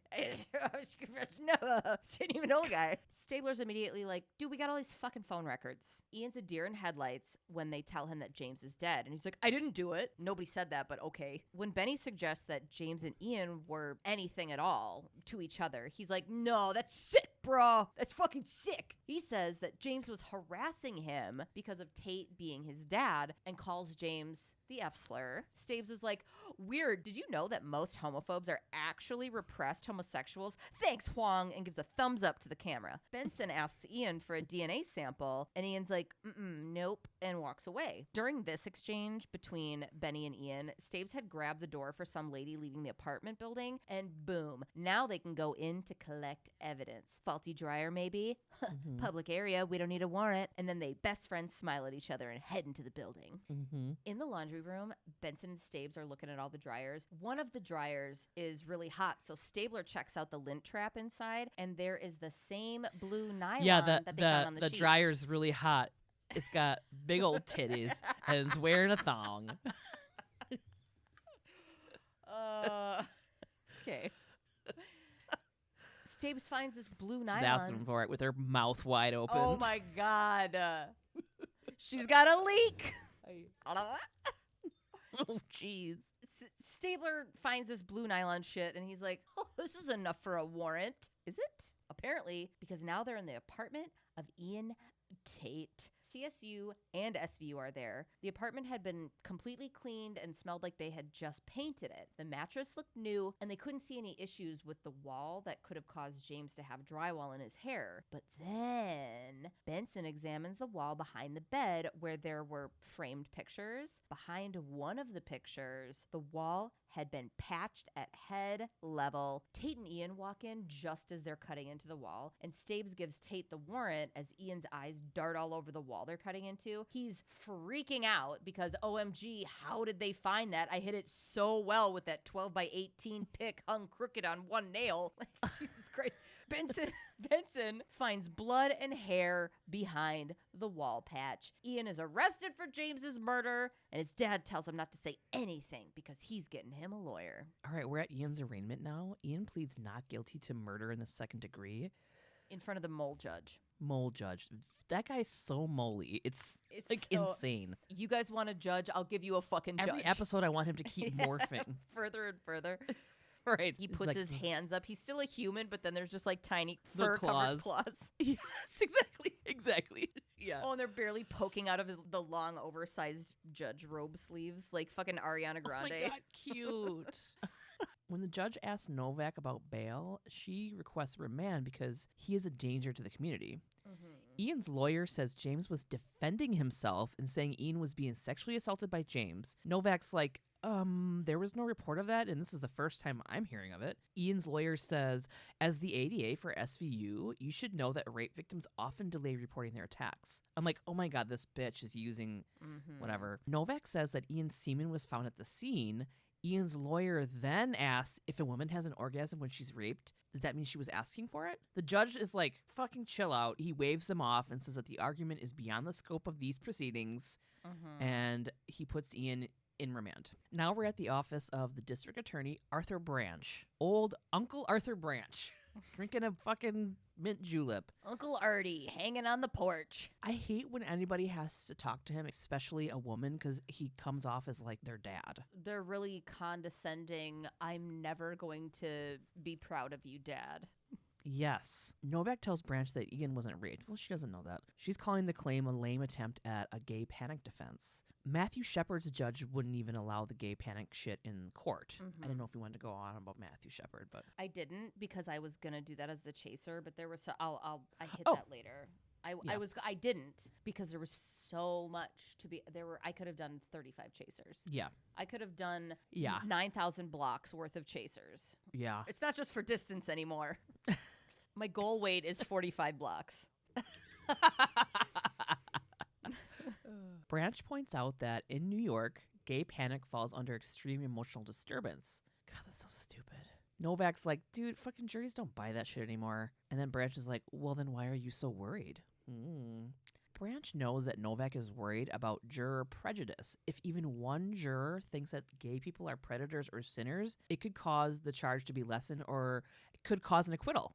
No, didn't even know the guy. Stabler's immediately like, dude, we got all these fucking phone records. Ian's a deer in headlights when they tell him that James is dead. And he's like, I didn't do it. Nobody said that, but okay. When Benny suggests that James and Ian were anything at all to each other, he's like, no, that's sick, bro. That's fucking sick. He says that James was harassing him because of Tate being his dad and calls James the F slur. Stabes is like, weird, did you know that most homophobes are actually repressed homosexuals? Thanks, Huang, and gives a thumbs up to the camera. Benson asks Ian for a DNA sample, and Ian's like, nope, and walks away. During this exchange between Benny and Ian, Stabes had grabbed the door for some lady leaving the apartment building, and boom, now they can go in to collect evidence. Faulty dryer, maybe? Public area, we don't need a warrant. And then they best friends smile at each other and head into the building. In the laundry room, Benson and Stabes are looking at all the dryers. One of the dryers is really hot, so Stabler checks out the lint trap inside, and there is the same blue nylon that they found on the sheets. The dryer's really hot. It's got big old titties, and it's wearing a thong. Okay. Stabes finds this blue nylon. She's asking for it with her mouth wide open. Oh my God. She's got a leak. Oh, jeez. Stabler finds this blue nylon shit, and he's like, oh, this is enough for a warrant. Is it? Apparently, because now they're in the apartment of Ian Tate. CSU and SVU are there. The apartment had been completely cleaned and smelled like they had just painted it. The mattress looked new, and they couldn't see any issues with the wall that could have caused James to have drywall in his hair. But then Benson examines the wall behind the bed where there were framed pictures. Behind one of the pictures, the wall had been patched at head level. Tate and Ian walk in just as they're cutting into the wall, and Stabes gives Tate the warrant as Ian's eyes dart all over the wall they're cutting into. He's freaking out because OMG, how did they find that? I hit it so well with that 12 by 18 pick hung crooked on one nail. Jesus Christ. Benson finds blood and hair behind the wall patch. Ian is arrested for James's murder, and his dad tells him not to say anything because he's getting him a lawyer. All right, we're at Ian's arraignment now. Ian pleads not guilty to murder in the second degree. In front of the mole judge. Mole judge. That guy's so moly. It's like so insane. You guys want to judge? I'll give you a fucking judge. Every episode I want him to keep morphing. Further and further. Right. He puts his hands up. He's still a human, but then there's just like tiny fur-covered claws. Yes, exactly. Yeah. Oh, and they're barely poking out of the long, oversized judge robe sleeves, like fucking Ariana Grande. Oh my God, cute. When the judge asks Novak about bail, she requests remand because he is a danger to the community. Ian's lawyer says James was defending himself and saying Ian was being sexually assaulted by James. Novak's like, there was no report of that, and this is the first time I'm hearing of it. Ian's lawyer says, as the ADA for SVU, you should know that rape victims often delay reporting their attacks. I'm like, oh my God, this bitch is using whatever. Novak says that Ian's semen was found at the scene. Ian's lawyer then asks if a woman has an orgasm when she's raped, does that mean she was asking for it? The judge is like, fucking chill out. He waves them off and says that the argument is beyond the scope of these proceedings, and he puts Ian in remand. Now we're at the office of the district attorney, Arthur Branch. Old Uncle Arthur Branch. Drinking a fucking mint julep. Uncle Artie hanging on the porch. I hate when anybody has to talk to him, especially a woman, because he comes off as like their dad. They're really condescending. I'm never going to be proud of you, Dad. Yes. Novak tells Branch that Ian wasn't raped. Well, she doesn't know that. She's calling the claim a lame attempt at a gay panic defense. Matthew Shepard's judge wouldn't even allow the gay panic shit in court. I didn't know if we wanted to go on about Matthew Shepard, but I didn't because I was gonna do that as the chaser. But there was I hit that later. I didn't because there was so much to be. I could have done 35 chasers. Yeah. I could have done Yeah. 9,000 blocks worth of chasers. Yeah. It's not just for distance anymore. My goal weight is 45 blocks. Branch points out that in New York, gay panic falls under extreme emotional disturbance. God, that's so stupid. Novak's like, dude, fucking juries don't buy that shit anymore. And then Branch is like, well, then why are you so worried? Branch knows that Novak is worried about juror prejudice. If even one juror thinks that gay people are predators or sinners, it could cause the charge to be lessened or it could cause an acquittal.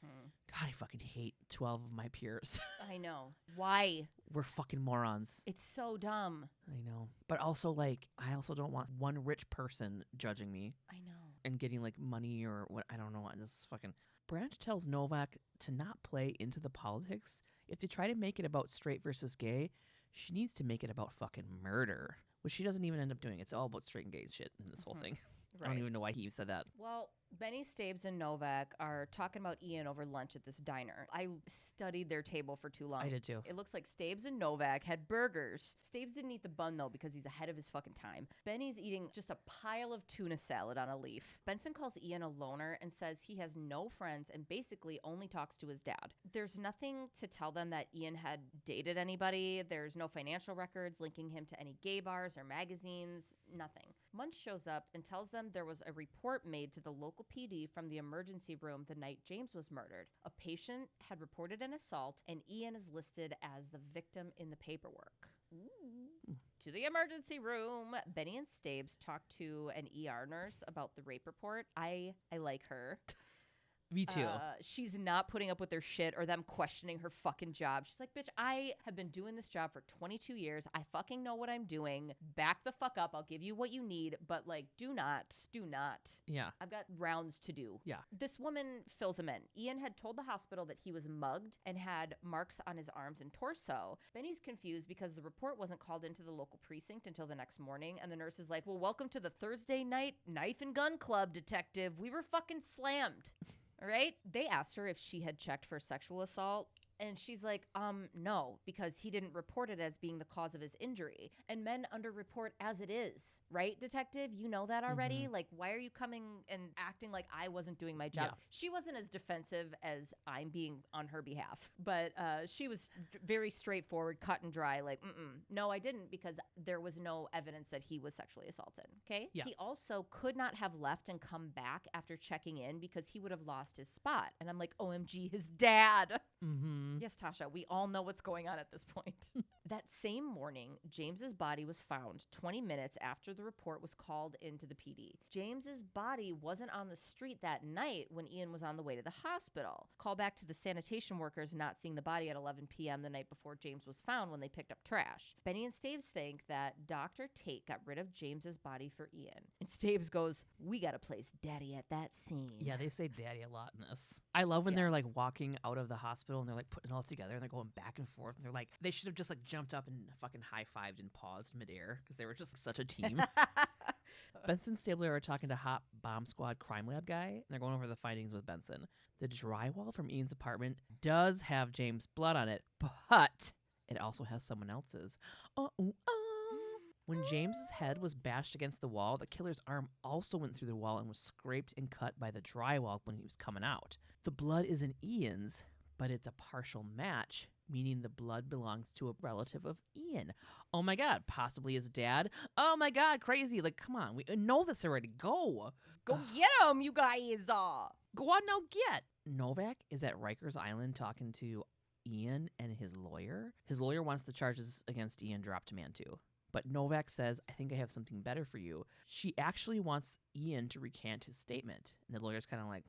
God, I fucking hate 12 of my peers. I know. Why? We're fucking morons. It's so dumb. I know. But also, like, I also don't want one rich person judging me. I know. And getting, like, money or what. I don't know. This is fucking... Branch tells Novak to not play into the politics. If they try to make it about straight versus gay, she needs to make it about fucking murder, which she doesn't even end up doing. It's all about straight and gay shit in this whole thing. Right. I don't even know why he said that. Well, Benny, Stabes, and Novak are talking about Ian over lunch at this diner. I studied their table for too long. I did too. It looks like Stabes and Novak had burgers. Stabes didn't eat the bun, though, because he's ahead of his fucking time. Benny's eating just a pile of tuna salad on a leaf. Benson calls Ian a loner and says he has no friends and basically only talks to his dad. There's nothing to tell them that Ian had dated anybody. There's no financial records linking him to any gay bars or magazines. Nothing. Munch shows up and tells them there was a report made to the local PD from the emergency room the night James was murdered. A patient had reported an assault, and Ian is listed as the victim in the paperwork. To the emergency room. Benny and Stabes talk to an ER nurse about the rape report. I like her. Me too. She's not putting up with their shit or them questioning her fucking job. She's like, bitch, I have been doing this job for 22 years. I fucking know what I'm doing. Back the fuck up. I'll give you what you need. But, like, do not. Yeah. I've got rounds to do. Yeah. This woman fills him in. Ian had told the hospital that he was mugged and had marks on his arms and torso. Benny's confused because the report wasn't called into the local precinct until the next morning. And the nurse is like, well, welcome to the Thursday night knife and gun club, detective. We were fucking slammed. All right. They asked her if she had checked for sexual assault. And she's like, no, because he didn't report it as being the cause of his injury. And men underreport as it is. Right, detective? You know that already? Like, why are you coming and acting like I wasn't doing my job? Yeah. She wasn't as defensive as I'm being on her behalf. But she was very straightforward, cut and dry. Like, no, I didn't, because there was no evidence that he was sexually assaulted. Okay? Yeah. He also could not have left and come back after checking in because he would have lost his spot. And I'm like, OMG, his dad. Yes, Tasha, we all know what's going on at this point. That same morning, James's body was found 20 minutes after the report was called into the PD. James's body wasn't on the street that night when Ian was on the way to the hospital. Call back to the sanitation workers not seeing the body at 11 p.m. the night before James was found when they picked up trash. Benny and Staves think that Dr. Tate got rid of James's body for Ian. And Staves goes, we gotta place Daddy at that scene. Yeah, they say Daddy a lot in this. I love when they're like walking out of the hospital and they're like putting it all together and they're going back and forth and they're like, they should have just like jumped up and fucking high-fived and paused midair because they were just such a team. Benson and Stabler are talking to Hot Bomb Squad crime lab guy and they're going over the findings with Benson. The drywall from Ian's apartment does have James' blood on it, but it also has someone else's. When James's head was bashed against the wall, the killer's arm also went through the wall and was scraped and cut by the drywall when he was coming out. The blood isn't Ian's, but it's a partial match, meaning the blood belongs to a relative of Ian. Oh my God, possibly his dad. Oh my God, crazy. Like, come on, we know this already. Go get him, you guys. Go on now, get. Novak is at Rikers Island talking to Ian and his lawyer. His lawyer wants the charges against Ian dropped to man too. But Novak says, I think I have something better for you. She actually wants Ian to recant his statement. And the lawyer's kind of like,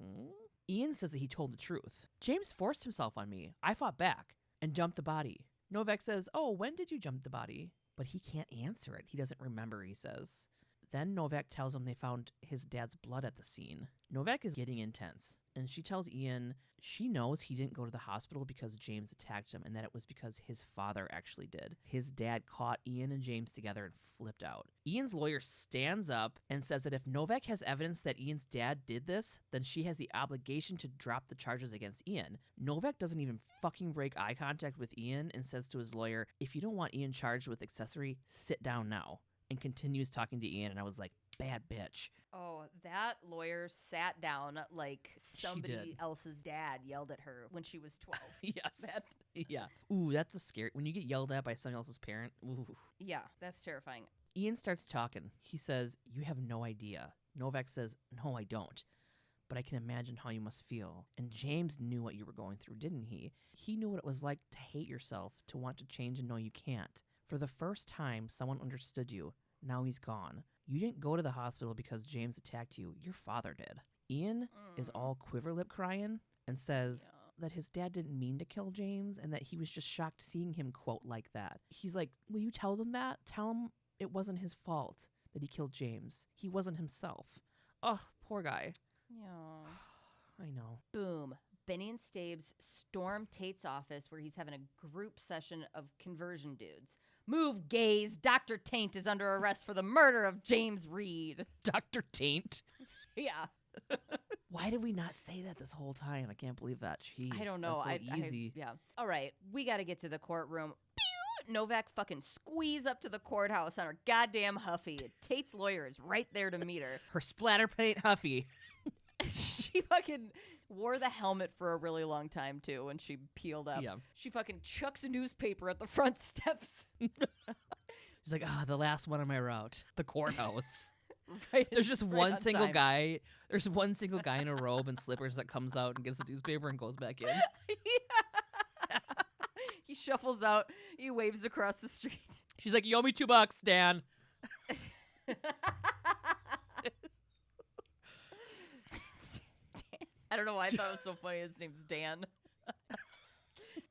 Ian says that he told the truth. James forced himself on me. I fought back and jumped the body. Novak says, oh, when did you jump the body? But he can't answer it. He doesn't remember, he says. Then Novak tells him they found his dad's blood at the scene. Novak is getting intense. And she tells Ian she knows he didn't go to the hospital because James attacked him and that it was because his father actually did. His dad caught Ian and James together and flipped out. Ian's lawyer stands up and says that if Novak has evidence that Ian's dad did this, then she has the obligation to drop the charges against Ian. Novak doesn't even fucking break eye contact with Ian and says to his lawyer, if you don't want Ian charged with accessory, sit down now. And continues talking to Ian, and I was like, bad bitch. Oh, that lawyer sat down like somebody else's dad yelled at her when she was 12. Yes. Yeah. Ooh, that's a scary... When you get yelled at by someone else's parent, ooh. Yeah, that's terrifying. Ian starts talking. He says, you have no idea. Novak says, no, I don't. But I can imagine how you must feel. And James knew what you were going through, didn't he? He knew what it was like to hate yourself, to want to change and know you can't. For the first time, someone understood you. Now he's gone. You didn't go to the hospital because James attacked you. Your father did. Ian is all quiver lip crying and says that his dad didn't mean to kill James and that he was just shocked seeing him quote like that. He's like, will you tell them that? Tell him it wasn't his fault that he killed James. He wasn't himself. Oh, poor guy. Yeah. I know. Boom. Benny and Stabes storm Tate's office where he's having a group session of conversion dudes. Move, gays. Dr. Taint is under arrest for the murder of James Reed. Dr. Taint? Yeah. Why did we not say that this whole time? I can't believe that. Jeez, I don't know. That's so easy. Yeah. All right. We got to get to the courtroom. Pew! Novak fucking squeeze up to the courthouse on her goddamn Huffy. Tate's lawyer is right there to meet her. Her splatter paint Huffy. She fucking wore the helmet for a really long time, too, when she peeled up. Yeah. She fucking chucks a newspaper at the front steps. She's like, the last one on my route. The courthouse. Right. There's just right one on single time. guy. There's one single guy in a robe and slippers that comes out and gets the newspaper and goes back in. Yeah. He shuffles out. He waves across the street. She's like, you owe me $2, Dan. I don't know why I thought it was so funny. His name's Dan.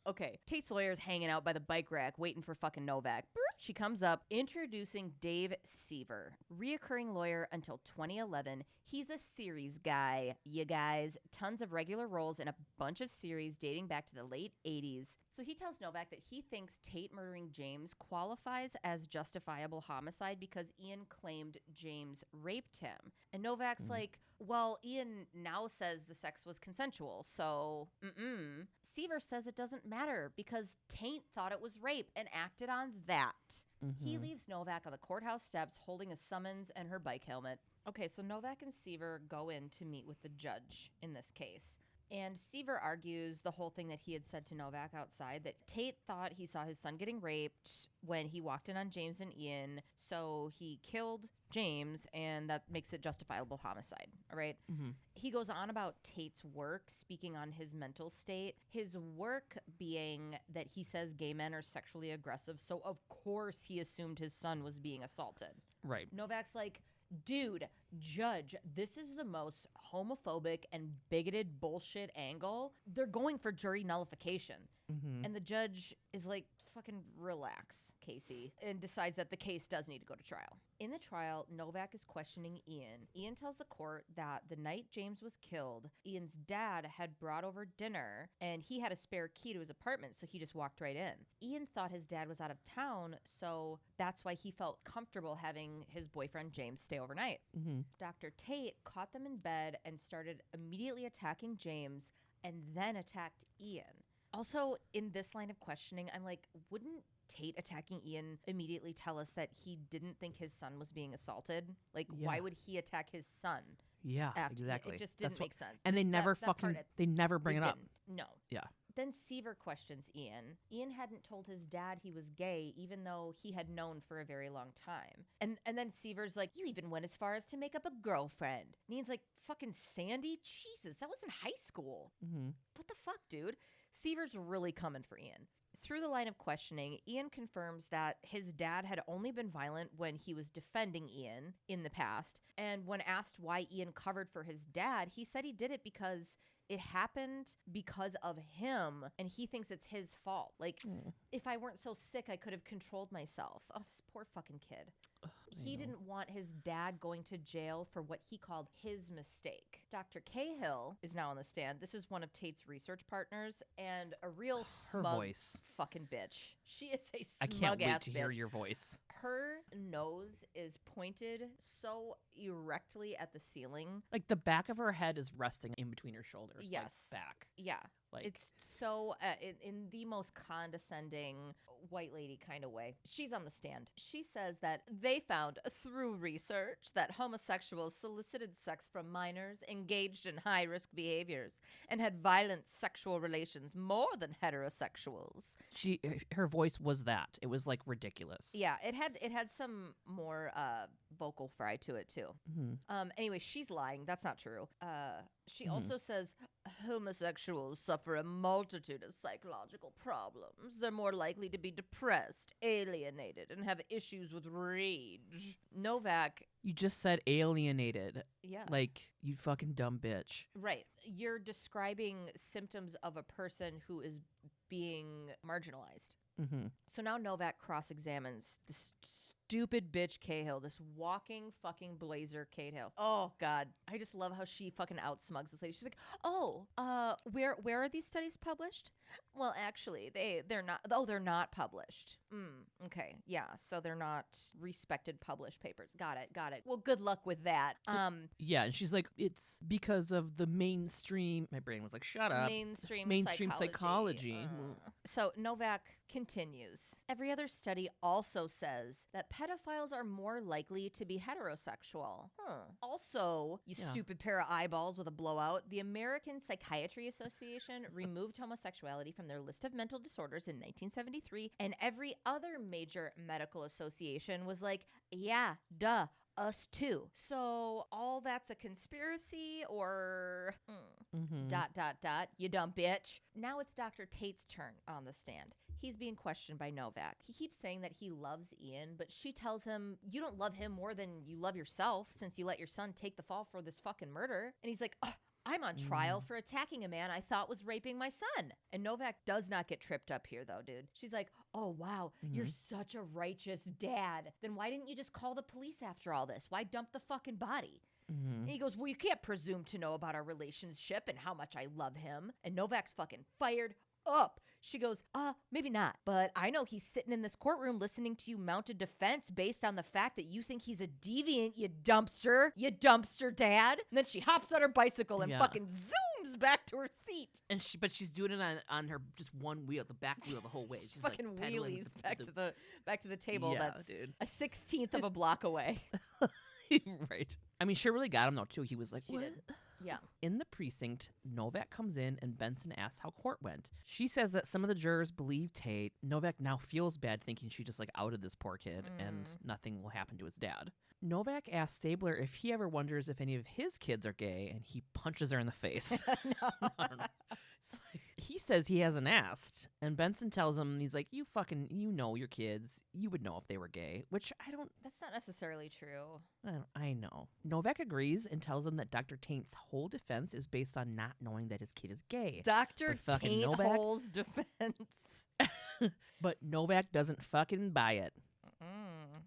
Okay, Tate's lawyer's hanging out by the bike rack waiting for fucking Novak. She comes up introducing Dave Seaver, reoccurring lawyer until 2011. He's a series guy, you guys. Tons of regular roles in a bunch of series dating back to the late 80s. So he tells Novak that he thinks Tate murdering James qualifies as justifiable homicide because Ian claimed James raped him. And Novak's like, well, Ian now says the sex was consensual, so Seaver says it doesn't matter because Tate thought it was rape and acted on that. He leaves Novak on the courthouse steps holding a summons and her bike helmet. Okay, so Novak and Seaver go in to meet with the judge in this case. And Seaver argues the whole thing that he had said to Novak outside, that Tate thought he saw his son getting raped when he walked in on James and Ian, so he killed James, and that makes it justifiable homicide, all right? He goes on about Tate's work, speaking on his mental state. His work being that he says gay men are sexually aggressive, so of course he assumed his son was being assaulted. Right. Novak's like, dude, judge, this is the most homophobic and bigoted bullshit angle. They're going for jury nullification. And the judge is like, fucking relax, Casey, and decides that the case does need to go to trial. In the trial, Novak is questioning Ian. Ian tells the court that the night James was killed, Ian's dad had brought over dinner and he had a spare key to his apartment, so he just walked right in. Ian thought his dad was out of town, so that's why he felt comfortable having his boyfriend James stay overnight. Dr. Tate caught them in bed and started immediately attacking James and then attacked Ian. Also, in this line of questioning, I'm like, wouldn't Tate attacking Ian immediately tell us that he didn't think his son was being assaulted? Like, why would he attack his son? Yeah, after? exactly. It just didn't make sense. And they never they never bring it up. No. Yeah. Then Seaver questions Ian. Ian hadn't told his dad he was gay, even though he had known for a very long time. And then Seaver's like, you even went as far as to make up a girlfriend. And Ian's like, fucking Sandy? Jesus, that was in high school. What the fuck, dude? Seaver's really coming for Ian. Through the line of questioning, Ian confirms that his dad had only been violent when he was defending Ian in the past. And when asked why Ian covered for his dad, he said he did it because it happened because of him, and he thinks it's his fault. Like, if I weren't so sick, I could have controlled myself. Oh, this poor fucking kid. he didn't want his dad going to jail for what he called his mistake. Dr. Cahill is now on the stand. This is one of Tate's research partners and a real Her smug voice. fucking bitch. She is a smug I can't wait ass to bitch. hear your voice. Her nose is pointed so erectly at the ceiling. Like the back of her head is resting in between her shoulders. Yes. Like back. Yeah. Like It's so in the most condescending white lady kind of way. She's on the stand. She says that they found through research that homosexuals solicited sex from minors, engaged in high-risk behaviors, and had violent sexual relations more than heterosexuals. her voice was that. It was like ridiculous. Yeah, it had some more vocal fry to it too. Mm-hmm. Anyway, she's lying. That's not true. She Mhm. also says homosexuals suffer a multitude of psychological problems. They're more likely to be depressed, alienated, and have issues with rage. Novak. You just said alienated. Yeah. Like, you fucking dumb bitch. Right. You're describing symptoms of a person who is being marginalized. Mm-hmm. So now Novak cross-examines this stupid bitch Cahill, this walking fucking blazer Cahill. Oh, God. I just love how she fucking outsmugs this lady. She's like, where are these studies published? Well, actually, they're not. Oh, they're not published. Okay. Yeah. So they're not respected published papers. Got it. Well, good luck with that. Yeah, and she's like, it's because of the mainstream. My brain was like, shut up. Mainstream psychology. So Novak continues. Every other study also says that pedophiles are more likely to be heterosexual. Also, you stupid pair of eyeballs with a blowout, the American Psychiatry Association removed homosexuality from their list of mental disorders in 1973, and every other major medical association was like, yeah, duh. Us too. So all that's a conspiracy or you dumb bitch. Now it's Dr. Tate's turn on the stand. He's being questioned by Novak. He keeps saying that he loves Ian, but she tells him, you don't love him more than you love yourself since you let your son take the fall for this fucking murder. And he's like, I'm on trial for attacking a man I thought was raping my son. And Novak does not get tripped up here, though, dude. She's like, oh, wow, you're such a righteous dad. Then why didn't you just call the police after all this? Why dump the fucking body? And he goes, well, you can't presume to know about our relationship and how much I love him. And Novak's fucking fired up. She goes, maybe not, but I know he's sitting in this courtroom listening to you mount a defense based on the fact that you think he's a deviant, you dumpster dad. And then she hops on her bicycle and fucking zooms back to her seat. And she's doing it on her just one wheel, the back wheel the whole way. She's fucking like wheelies back to the table. That's dude. a 16th of a block away. Right. I mean, she really got him though too. He was like, She what? did. Yeah. In the precinct, Novak comes in and Benson asks how court went. She says that some of the jurors believe Tate. Novak now feels bad thinking she just like outed this poor kid and nothing will happen to his dad. Novak asks Stabler if he ever wonders if any of his kids are gay, and he punches her in the face. No. He says he hasn't asked, and Benson tells him, he's like, you know your kids. You would know if they were gay, which I don't. That's not necessarily true. I know. Novak agrees and tells him that Dr. Taint's whole defense is based on not knowing that his kid is gay. Dr. Taint Hole's defense. But Novak doesn't fucking buy it.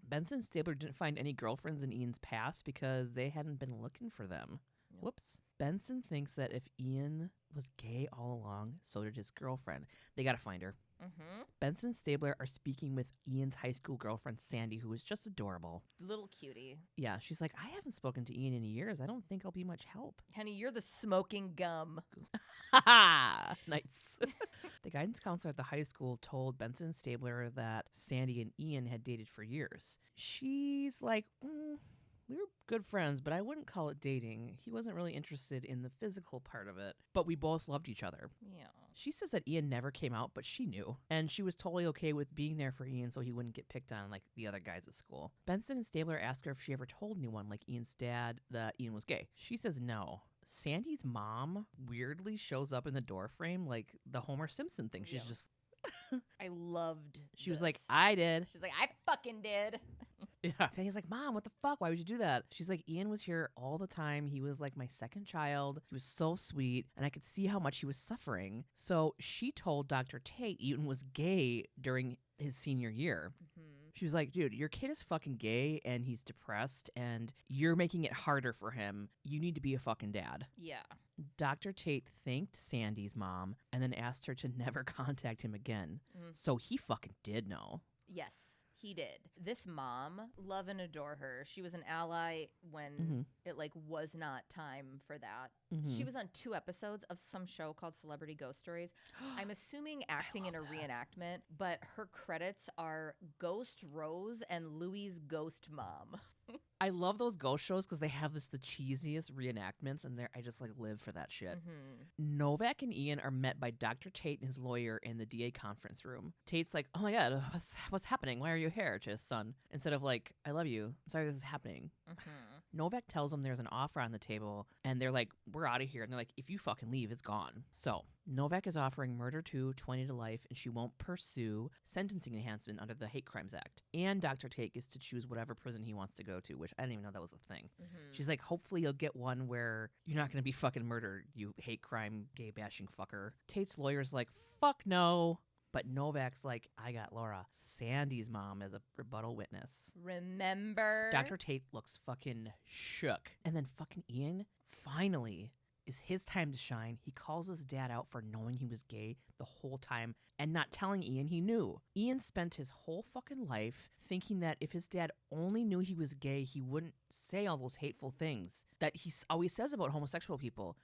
Benson and Stabler didn't find any girlfriends in Ian's past because they hadn't been looking for them. Whoops. Benson thinks that if Ian was gay all along, so did his girlfriend. They gotta find her. Benson and Stabler are speaking with Ian's high school girlfriend, Sandy, who is just adorable. Little cutie. Yeah, she's like, I haven't spoken to Ian in years. I don't think I'll be much help. Honey, you're the smoking gum. Ha! Nice. The guidance counselor at the high school told Benson and Stabler that Sandy and Ian had dated for years. She's like, we were good friends, but I wouldn't call it dating. He wasn't really interested in the physical part of it, but we both loved each other. Yeah. She says that Ian never came out, but she knew, and she was totally okay with being there for Ian so he wouldn't get picked on like the other guys at school. Benson and Stabler ask her if she ever told anyone, like Ian's dad, that Ian was gay. She says no. Sandy's mom weirdly shows up in the doorframe like the Homer Simpson thing. She's just... I loved She was like, I did. She's like, I fucking did. Yeah. Sandy's like, Mom, what the fuck? Why would you do that? She's like, Ian was here all the time. He was like my second child. He was so sweet, and I could see how much he was suffering. So she told Dr. Tate Ian was gay during his senior year. She was like, dude, your kid is fucking gay and he's depressed and you're making it harder for him. You need to be a fucking dad. Yeah. Dr. Tate thanked Sandy's mom and then asked her to never contact him again. So he fucking did know. Yes, he did. This mom, love and adore her. She was an ally when it like was not time for that. She was on 2 episodes of some show called Celebrity Ghost Stories. I'm assuming acting in a reenactment, but her credits are Ghost Rose and Louie's Ghost Mom. I love those ghost shows because they have the cheesiest reenactments, and I just like live for that shit. Novak and Ian are met by Dr. Tate and his lawyer in the DA conference room. Tate's like, "Oh my god, what's happening? Why are you here?" to his son, instead of like, "I love you. I'm sorry this is happening." Novak tells him there's an offer on the table, and they're like, "We're out of here." And they're like, "If you fucking leave, it's gone." So Novak is offering murder to 20 to life, and she won't pursue sentencing enhancement under the Hate Crimes Act. And Dr. Tate gets to choose whatever prison he wants to go to, which I didn't even know that was a thing. She's like, hopefully you'll get one where you're not going to be fucking murdered, you hate crime, gay bashing fucker. Tate's lawyer's like, fuck no. But Novak's like, I got Laura, Sandy's mom, as a rebuttal witness. Remember? Dr. Tate looks fucking shook. And then fucking Ian, finally, is his time to shine. He calls his dad out for knowing he was gay the whole time and not telling Ian he knew. Ian spent his whole fucking life thinking that if his dad only knew he was gay, he wouldn't say all those hateful things that he always says about homosexual people,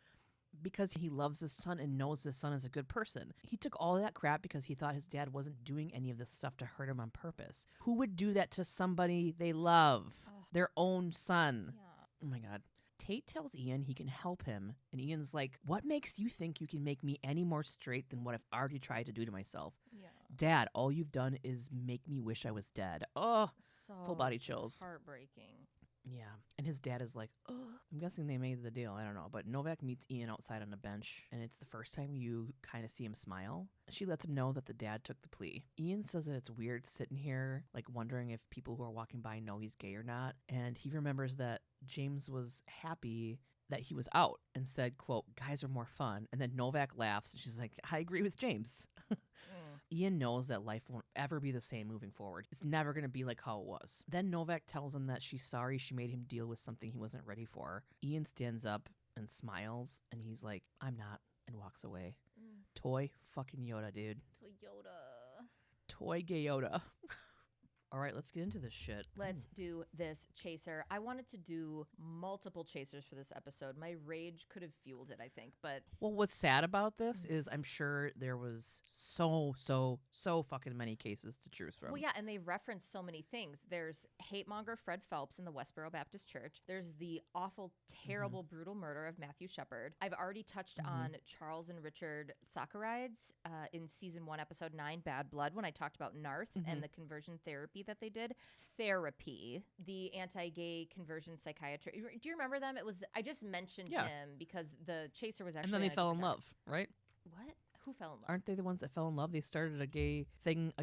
because he loves his son and knows his son is a good person. He took all of that crap because he thought his dad wasn't doing any of this stuff to hurt him on purpose. Who would do that to somebody they love? Their own son. Yeah. Oh my God. Tate tells Ian he can help him, and Ian's like, what makes you think you can make me any more straight than what I've already tried to do to myself? Yeah. Dad, all you've done is make me wish I was dead. Oh, so full body chills. Heartbreaking. Yeah. And his dad is like, oh, I'm guessing they made the deal. I don't know. But Novak meets Ian outside on a bench, and it's the first time you kind of see him smile. She lets him know that the dad took the plea. Ian says that it's weird sitting here, like wondering if people who are walking by know he's gay or not. And he remembers that James was happy that he was out and said, quote, guys are more fun. And then Novak laughs, and she's like, I agree with James. Ian knows that life won't ever be the same moving forward. It's never going to be like how it was. Then Novak tells him that she's sorry she made him deal with something he wasn't ready for. Ian stands up and smiles, and he's like, I'm not, and walks away. Toy fucking Yoda, dude. Toy gay Yoda. All right, let's get into this shit. Let's do this chaser. I wanted to do multiple chasers for this episode. My rage could have fueled it, I think, but... Well, what's sad about this is I'm sure there was so fucking many cases to choose from. Well, yeah, and they reference so many things. There's hate monger Fred Phelps in the Westboro Baptist Church. There's the awful, terrible, brutal murder of Matthew Shepard. I've already touched on Charles and Richard Socarides in Season 1, Episode 9, Bad Blood, when I talked about Narth and the conversion therapy that they did. Therapy, the anti-gay conversion psychiatrist. Do you remember them? It was, I just mentioned him because the chaser was actually... And then they fell in love, right? What? Who fell in love? Aren't they the ones that fell in love? They started a gay thing,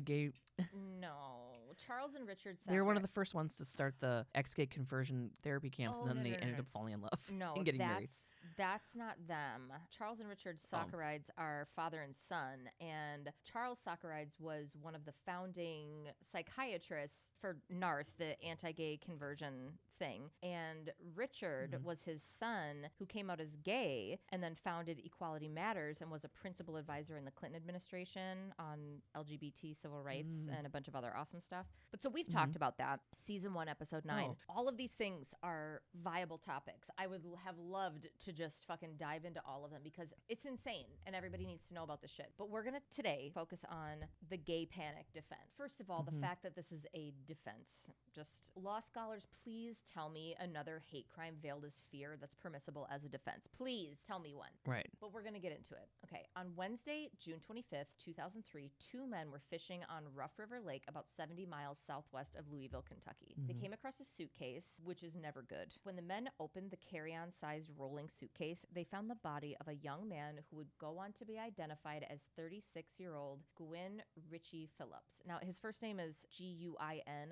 No. Charles and Richard... They were one of the first ones to start the ex-gay conversion therapy camps, and then they ended up falling in love and getting married. That's not them. Charles and Richard Socarides are father and son, and Charles Socarides was one of the founding psychiatrists for Narth, the anti-gay conversion thing. And Richard was his son, who came out as gay and then founded Equality Matters and was a principal advisor in the Clinton administration on LGBT civil rights and a bunch of other awesome stuff. But so we've talked about that. Season 1, Episode 9. All of these things are viable topics. I would have loved to just fucking dive into all of them because it's insane and everybody needs to know about this shit. But we're going to today focus on the gay panic defense. First of all, the fact that this is a defense. Just law scholars, please tell me another hate crime veiled as fear that's permissible as a defense. Please tell me one. Right. But we're going to get into it. Okay. On Wednesday, June 25th, 2003, 2 men were fishing on Rough River Lake about 70 miles southwest of Louisville, Kentucky. They came across a suitcase, which is never good. When the men opened the carry-on sized rolling suitcase, they found the body of a young man who would go on to be identified as 36-year-old Guin Richie Phillips. Now, his first name is Guin.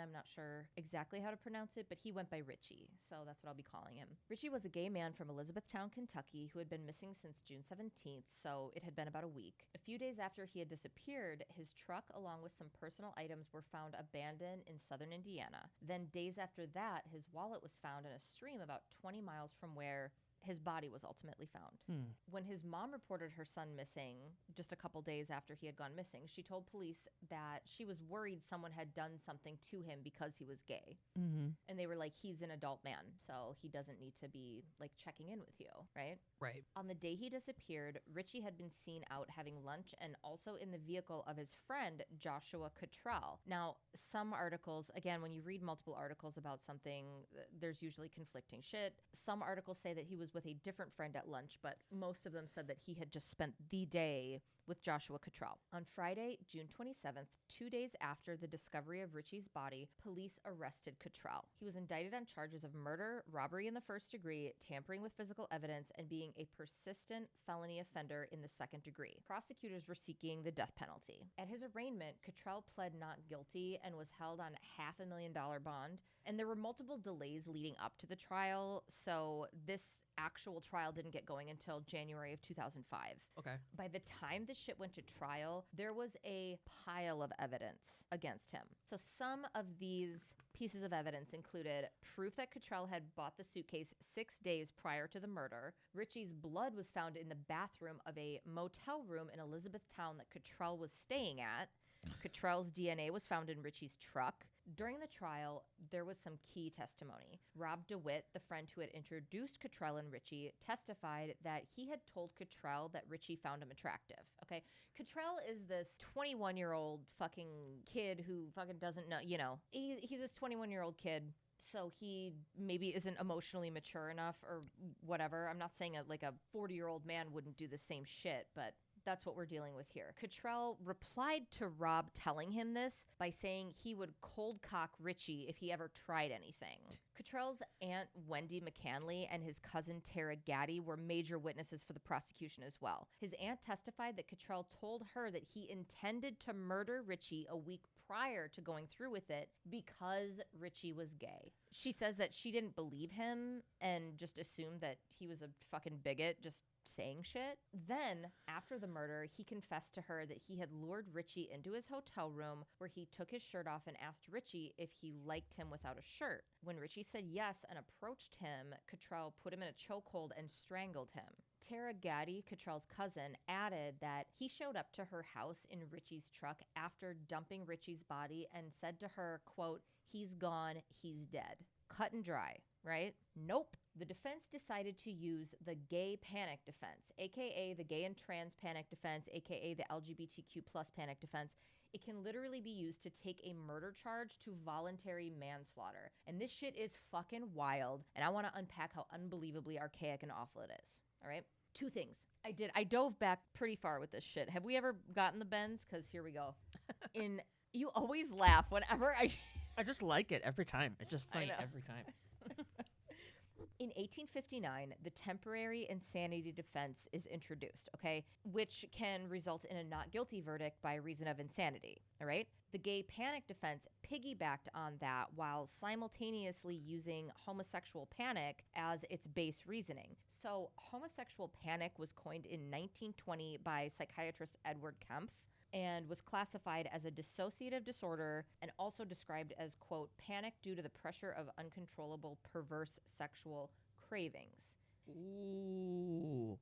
I'm not sure exactly how to pronounce it, but he went by Richie. So that's what I'll be calling him. Richie was a gay man from Elizabethtown, Kentucky, who had been missing since June 17th, so it had been about a week. A few days after he had disappeared, his truck, along with some personal items, were found abandoned in southern Indiana. Then days after that, his wallet was found in a stream about 20 miles from where his body was ultimately found. When his mom reported her son missing just a couple days after he had gone missing, she told police that she was worried someone had done something to him because he was gay. And they were like, he's an adult man, so he doesn't need to be like checking in with you, right? Right. On the day he disappeared, Richie had been seen out having lunch and also in the vehicle of his friend, Joshua Cottrell. Now, some articles, again, when you read multiple articles about something, there's usually conflicting shit. Some articles say that he was with a different friend at lunch, but most of them said that he had just spent the day with Joshua Cottrell. On Friday, June 27th, 2 days after the discovery of Richie's body, police arrested Cottrell. He was indicted on charges of murder, robbery in the first degree, tampering with physical evidence, and being a persistent felony offender in the second degree. Prosecutors were seeking the death penalty. At his arraignment, Cottrell pled not guilty and was held on $500,000 bond. And there were multiple delays leading up to the trial, so this actual trial didn't get going until January of 2005. Okay. By the time the shit went to trial, there was a pile of evidence against him. So some of these pieces of evidence included proof that Cottrell had bought the suitcase 6 days prior to the murder. Richie's blood was found in the bathroom of a motel room in Elizabethtown that Cottrell was staying at. Cottrell's DNA was found in Richie's truck. During the trial, there was some key testimony. Rob DeWitt, the friend who had introduced Cottrell and Richie, testified that he had told Cottrell that Richie found him attractive. Okay, Cottrell is this 21-year-old fucking kid who fucking doesn't know, you know, he's this 21-year-old kid. So he maybe isn't emotionally mature enough or whatever. I'm not saying like a 40-year-old man wouldn't do the same shit, but that's what we're dealing with here. Cottrell replied to Rob telling him this by saying he would cold cock Richie if he ever tried anything. Cottrell's aunt, Wendy McCanley, and his cousin, Tara Gaddy, were major witnesses for the prosecution as well. His aunt testified that Cottrell told her that he intended to murder Richie a week prior to going through with it because Richie was gay. She says that she didn't believe him and just assumed that he was a fucking bigot, just saying shit. Then, after the murder, he confessed to her that he had lured Richie into his hotel room where he took his shirt off and asked Richie if he liked him without a shirt. When Richie said yes and approached him, Cottrell put him in a chokehold and strangled him. Tara Gaddy, Cottrell's cousin, added that he showed up to her house in Richie's truck after dumping Richie's body and said to her, quote, "He's gone, he's dead." Cut and dry, right? Nope. The defense decided to use the gay panic defense, aka the gay and trans panic defense, aka the LGBTQ plus panic defense. It can literally be used to take a murder charge to voluntary manslaughter. And this shit is fucking wild. And I want to unpack how unbelievably archaic and awful it is. All right? 2 things. I dove back pretty far with this shit. Have we ever gotten the bends? Because here we go. You always laugh whenever I just like it every time. It's just funny every time. In 1859, the temporary insanity defense is introduced, okay, which can result in a not guilty verdict by reason of insanity, all right? The gay panic defense piggybacked on that while simultaneously using homosexual panic as its base reasoning. So homosexual panic was coined in 1920 by psychiatrist Edward Kempf and was classified as a dissociative disorder and also described as, quote, panic due to the pressure of uncontrollable perverse sexual cravings. Ooh,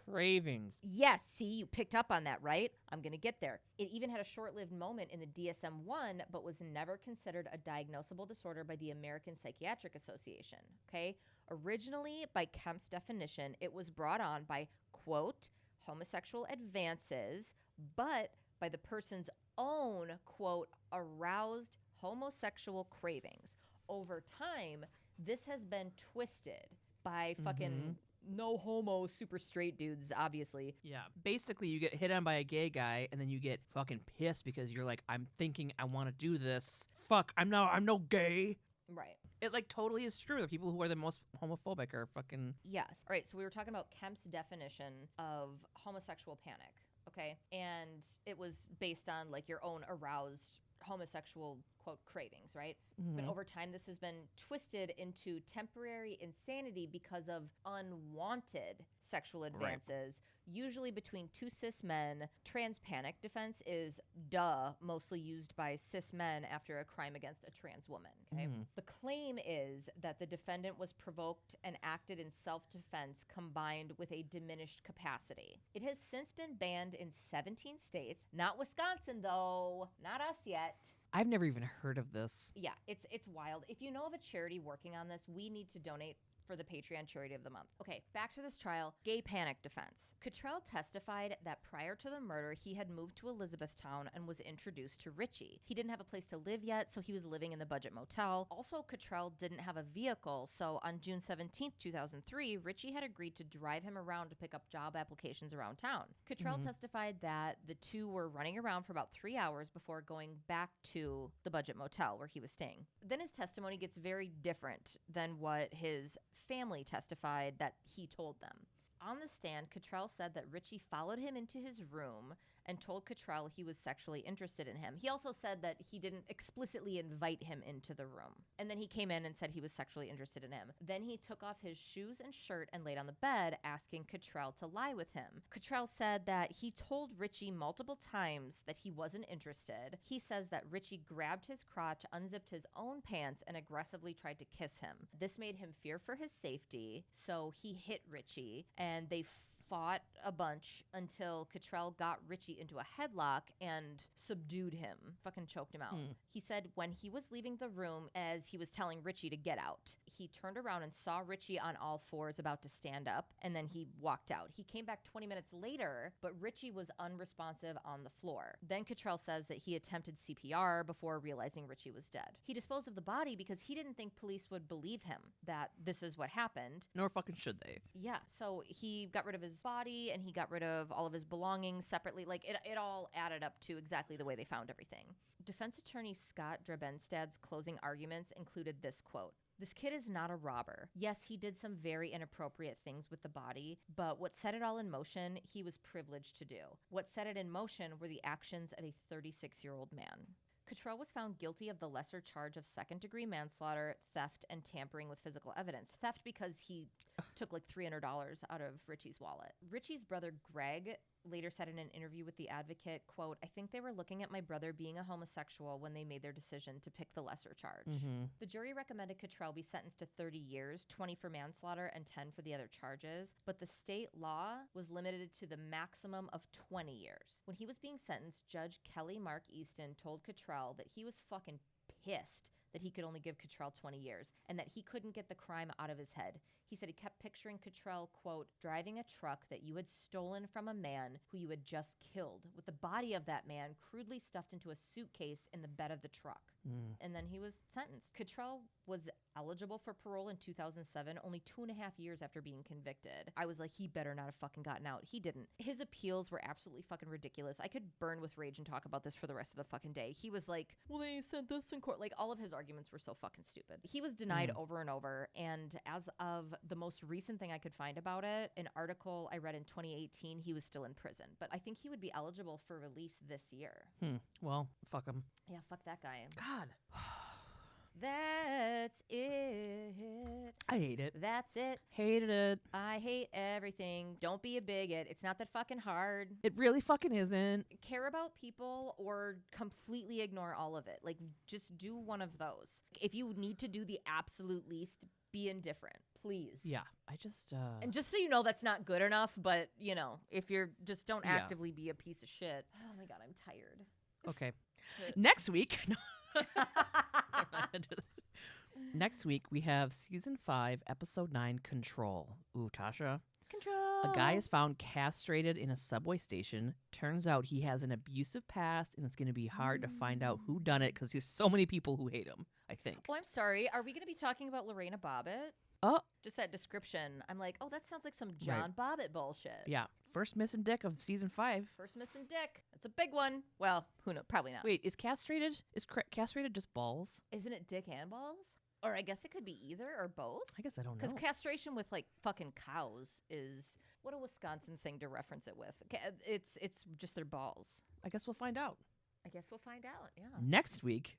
cravings. Yes, see, you picked up on that, right? I'm going to get there. It even had a short-lived moment in the DSM-1, but was never considered a diagnosable disorder by the American Psychiatric Association, okay? Originally, by Kemp's definition, it was brought on by, quote, homosexual advances, but by the person's own, quote, aroused homosexual cravings. Over time, this has been twisted by fucking no homo super straight dudes, obviously. Yeah. Basically, you get hit on by a gay guy, and then you get fucking pissed because you're like, I'm thinking I want to do this. Fuck, I'm no gay. Right. It like totally is true. The people who are the most homophobic are fucking... Yes. All right, so we were talking about Kemp's definition of homosexual panic. Okay. And it was based on like your own aroused homosexual, quote, cravings, right? But over time, this has been twisted into temporary insanity because of unwanted sexual advances, usually between two cis men. Trans panic defense is mostly used by cis men after a crime against a trans woman. Okay? The claim is that the defendant was provoked and acted in self-defense combined with a diminished capacity. It has since been banned in 17 states. Not Wisconsin, though. Not us yet. I've never even heard of this. Yeah, it's wild. If you know of a charity working on this, we need to donate for the Patreon charity of the month. Okay, back to this trial. Gay panic defense. Cottrell testified that prior to the murder, he had moved to Elizabethtown and was introduced to Richie. He didn't have a place to live yet, so he was living in the budget motel. Also, Cottrell didn't have a vehicle, so on June 17th, 2003, Richie had agreed to drive him around to pick up job applications around town. Cottrell testified that the two were running around for about 3 hours before going back to the budget motel where he was staying. Then his testimony gets very different than what his family testified that he told them. On the stand, Cottrell said that Richie followed him into his room and told Cottrell he was sexually interested in him. He also said that he didn't explicitly invite him into the room. And then he came in and said he was sexually interested in him. Then he took off his shoes and shirt and laid on the bed, asking Cottrell to lie with him. Cottrell said that he told Richie multiple times that he wasn't interested. He says that Richie grabbed his crotch, unzipped his own pants, and aggressively tried to kiss him. This made him fear for his safety, so he hit Richie, and they fought a bunch until Cottrell got Richie into a headlock and subdued him, fucking choked him out. He said when he was leaving the room, as he was telling Richie to get out, he turned around and saw Richie on all fours about to stand up, and then he walked out. He came back 20 minutes later, but Richie was unresponsive on the floor. Then Cottrell says that he attempted CPR before realizing Richie was dead. He disposed of the body because he didn't think police would believe him that this is what happened. Nor fucking should they. Yeah, so he got rid of his body and he got rid of all of his belongings separately. Like it all added up to exactly the way they found everything. Defense attorney Scott Drabenstad's closing arguments included this quote: "This kid is not a robber. Yes, he did some very inappropriate things with the body, but what set it all in motion, he was privileged to do. What set it in motion were the actions of a 36-year-old man." Cottrell was found guilty of the lesser charge of second-degree manslaughter, theft, and tampering with physical evidence. Theft because he took like $300 out of Richie's wallet. Richie's brother, Greg, later said in an interview with The Advocate, quote, "I think they were looking at my brother being a homosexual when they made their decision to pick the lesser charge." The jury recommended Cottrell be sentenced to 30 years, 20 for manslaughter and 10 for the other charges, but the state law was limited to the maximum of 20 years. When he was being sentenced, Judge Kelly Mark Easton told Cottrell that he was fucking pissed that he could only give Cottrell 20 years and that he couldn't get the crime out of his head. He said he kept picturing Cottrell, quote, "driving a truck that you had stolen from a man who you had just killed, with the body of that man crudely stuffed into a suitcase in the bed of the truck." And then he was sentenced. Cottrell was eligible for parole in 2007, only 2.5 years after being convicted. I was like, he better not have fucking gotten out. He didn't. His appeals were absolutely fucking ridiculous. I could burn with rage and talk about this for the rest of the fucking day. He was like, well, they said this in court. Like, all of his arguments were so fucking stupid. He was denied over and over. And as of the most recent thing I could find about it, an article I read in 2018, he was still in prison. But I think he would be eligible for release this year. Well, fuck him. Yeah, fuck that guy. God. That's it. I hate it. That's it. Hated it. I hate everything. Don't be a bigot. It's not that fucking hard. It really fucking isn't. Care about people or completely ignore all of it. Like, just do one of those. If you need to do the absolute least, be indifferent, please. Yeah, I just... And just so you know, that's not good enough, but, you know, if you're... Just don't actively be a piece of shit. Oh my God, I'm tired. Okay. Next week... Next week, we have Season 5, Episode 9, Control. Ooh, Tasha. Control. A guy is found castrated in a subway station. Turns out he has an abusive past, and it's going to be hard to find out who done it because there's so many people who hate him, I think. Oh, I'm sorry. Are we going to be talking about Lorena Bobbitt? Oh. Just that description. I'm like, oh, that sounds like some John Bobbitt bullshit. Yeah. First missing dick of Season 5. First missing dick. That's a big one. Well, who knows? Probably not. Wait, is castrated just balls? Isn't it dick and balls? Or I guess it could be either or both. I guess I don't know. Because castration with like fucking cows is what a Wisconsin thing to reference it with. It's just their balls. I guess we'll find out. I guess we'll find out. Yeah. Next week.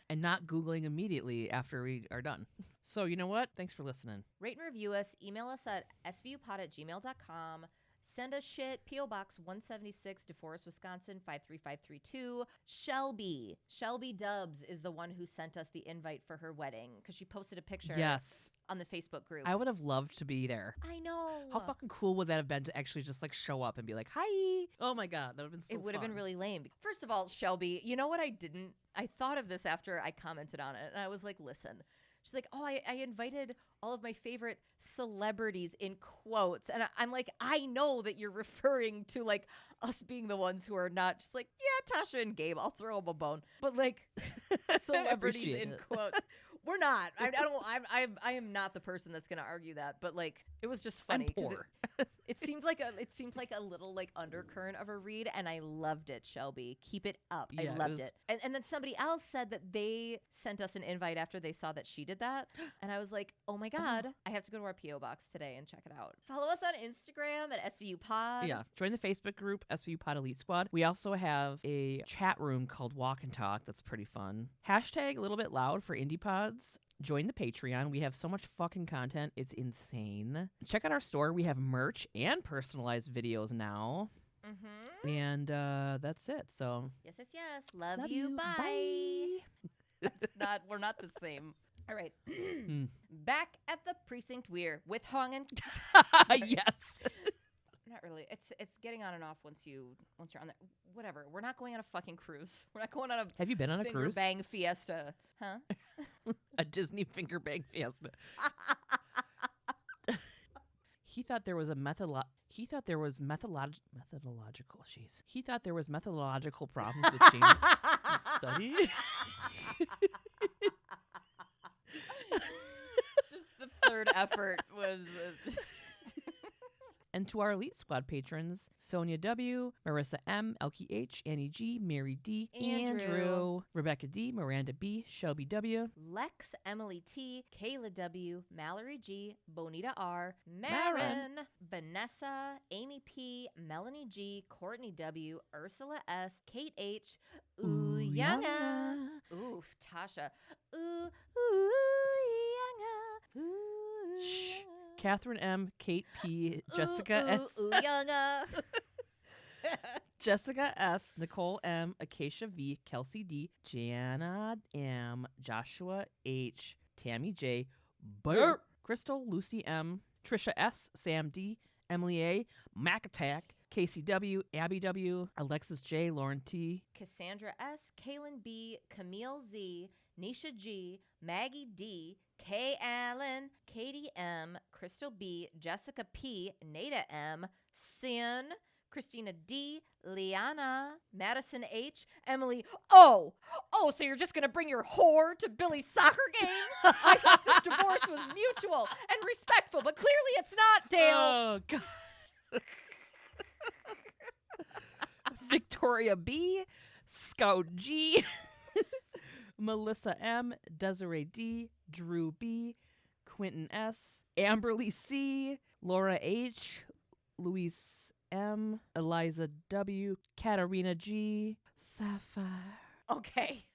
And not Googling immediately after we are done. So you know what? Thanks for listening. Rate and review us. Email us at svupod@gmail.com. Send us shit. P.O. Box 176, Deforest, Wisconsin, 53532. Shelby Dubs is the one who sent us the invite for her wedding because she posted a picture on the Facebook group. I would have loved to be there. I know. How fucking cool would that have been to actually just like show up and be like, hi. Oh my God. That would have been so It would have been really lame. First of all, Shelby, you know what I didn't? I thought of this after I commented on it and I was like, listen. She's like, oh, I invited all of my favorite celebrities in quotes. And I'm like, I know that you're referring to like us being the ones who are not just like, yeah, Tasha and Gabe, I'll throw them a bone. But like celebrities in quotes. We're not. I am not the person that's going to argue that. But like, it was just funny. I'm poor. It seemed like a little like undercurrent of a read, and I loved it. Shelby, keep it up. Yeah, I loved it. And then somebody else said that they sent us an invite after they saw that she did that, and I was like, oh my God, I have to go to our PO box today and check it out. Follow us on Instagram at SVUPod. Yeah, join the Facebook group SVU Pod Elite Squad. We also have a chat room called Walk and Talk. That's pretty fun. Hashtag a little bit loud for indie pods. Join the Patreon. We have so much fucking content. It's insane. Check out our store. We have merch and personalized videos now. Mm-hmm. And that's it. So yes. Love you. Bye. We're not the same. All right. Back at the precinct we're with Hong and yes. Not really. It's getting on and off once you're on that. Whatever. We're not going on a fucking cruise. We're not going on a. Have you been on a cruise? Finger bang fiesta, huh? A Disney finger bang fiesta. He thought there was methodological. Jeez. He thought there was methodological problems with James' study. Just the third effort was. And to our Elite Squad patrons, Sonia W., Marissa M., Elkie H., Annie G., Mary D., Andrew, Rebecca D., Miranda B., Shelby W., Lex, Emily T., Kayla W., Mallory G., Bonita R., Marin, Vanessa, Amy P., Melanie G., Courtney W., Ursula S., Kate H., Uyanga, oof, Tasha, Uyanga, Shh. Catherine M., Kate P., Jessica S., Jessica S., Nicole M., Acacia V., Kelsey D., Jana M., Joshua H., Tammy J., Bert, Crystal, Lucy M., Trisha S., Sam D., Emily A., Mac Attack, Casey W., Abby W., Alexis J., Lauren T., Cassandra S., Kaylin B., Camille Z., Nisha G., Maggie D., Kay Allen, Katie M., Crystal B., Jessica P., Nada M., Sin, Christina D., Liana, Madison H., Emily. Oh, so you're just going to bring your whore to Billy's soccer game? I thought this divorce was mutual and respectful, but clearly it's not, Dale. Oh, God. Victoria B., Scout G., Melissa M., Desiree D., Drew B., Quentin S., Amberly C., Laura H., Luis M., Eliza W., Katarina G., Sapphire. Okay.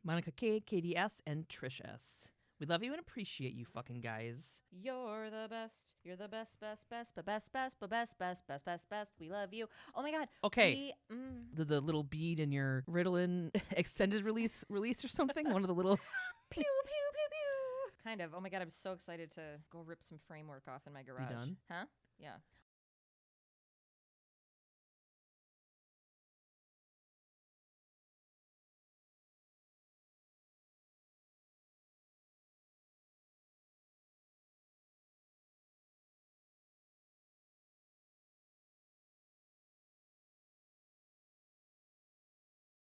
Monica K., Katie S., and Trish S. We love you and appreciate you fucking guys. You're the best. You're the best. We love you. Oh my God. Okay. The little bead in your Ritalin extended release or something? One of the little... Pew, pew, pew, pew. Kind of. Oh my God, I'm so excited to go rip some framework off in my garage. You done? Huh? Yeah.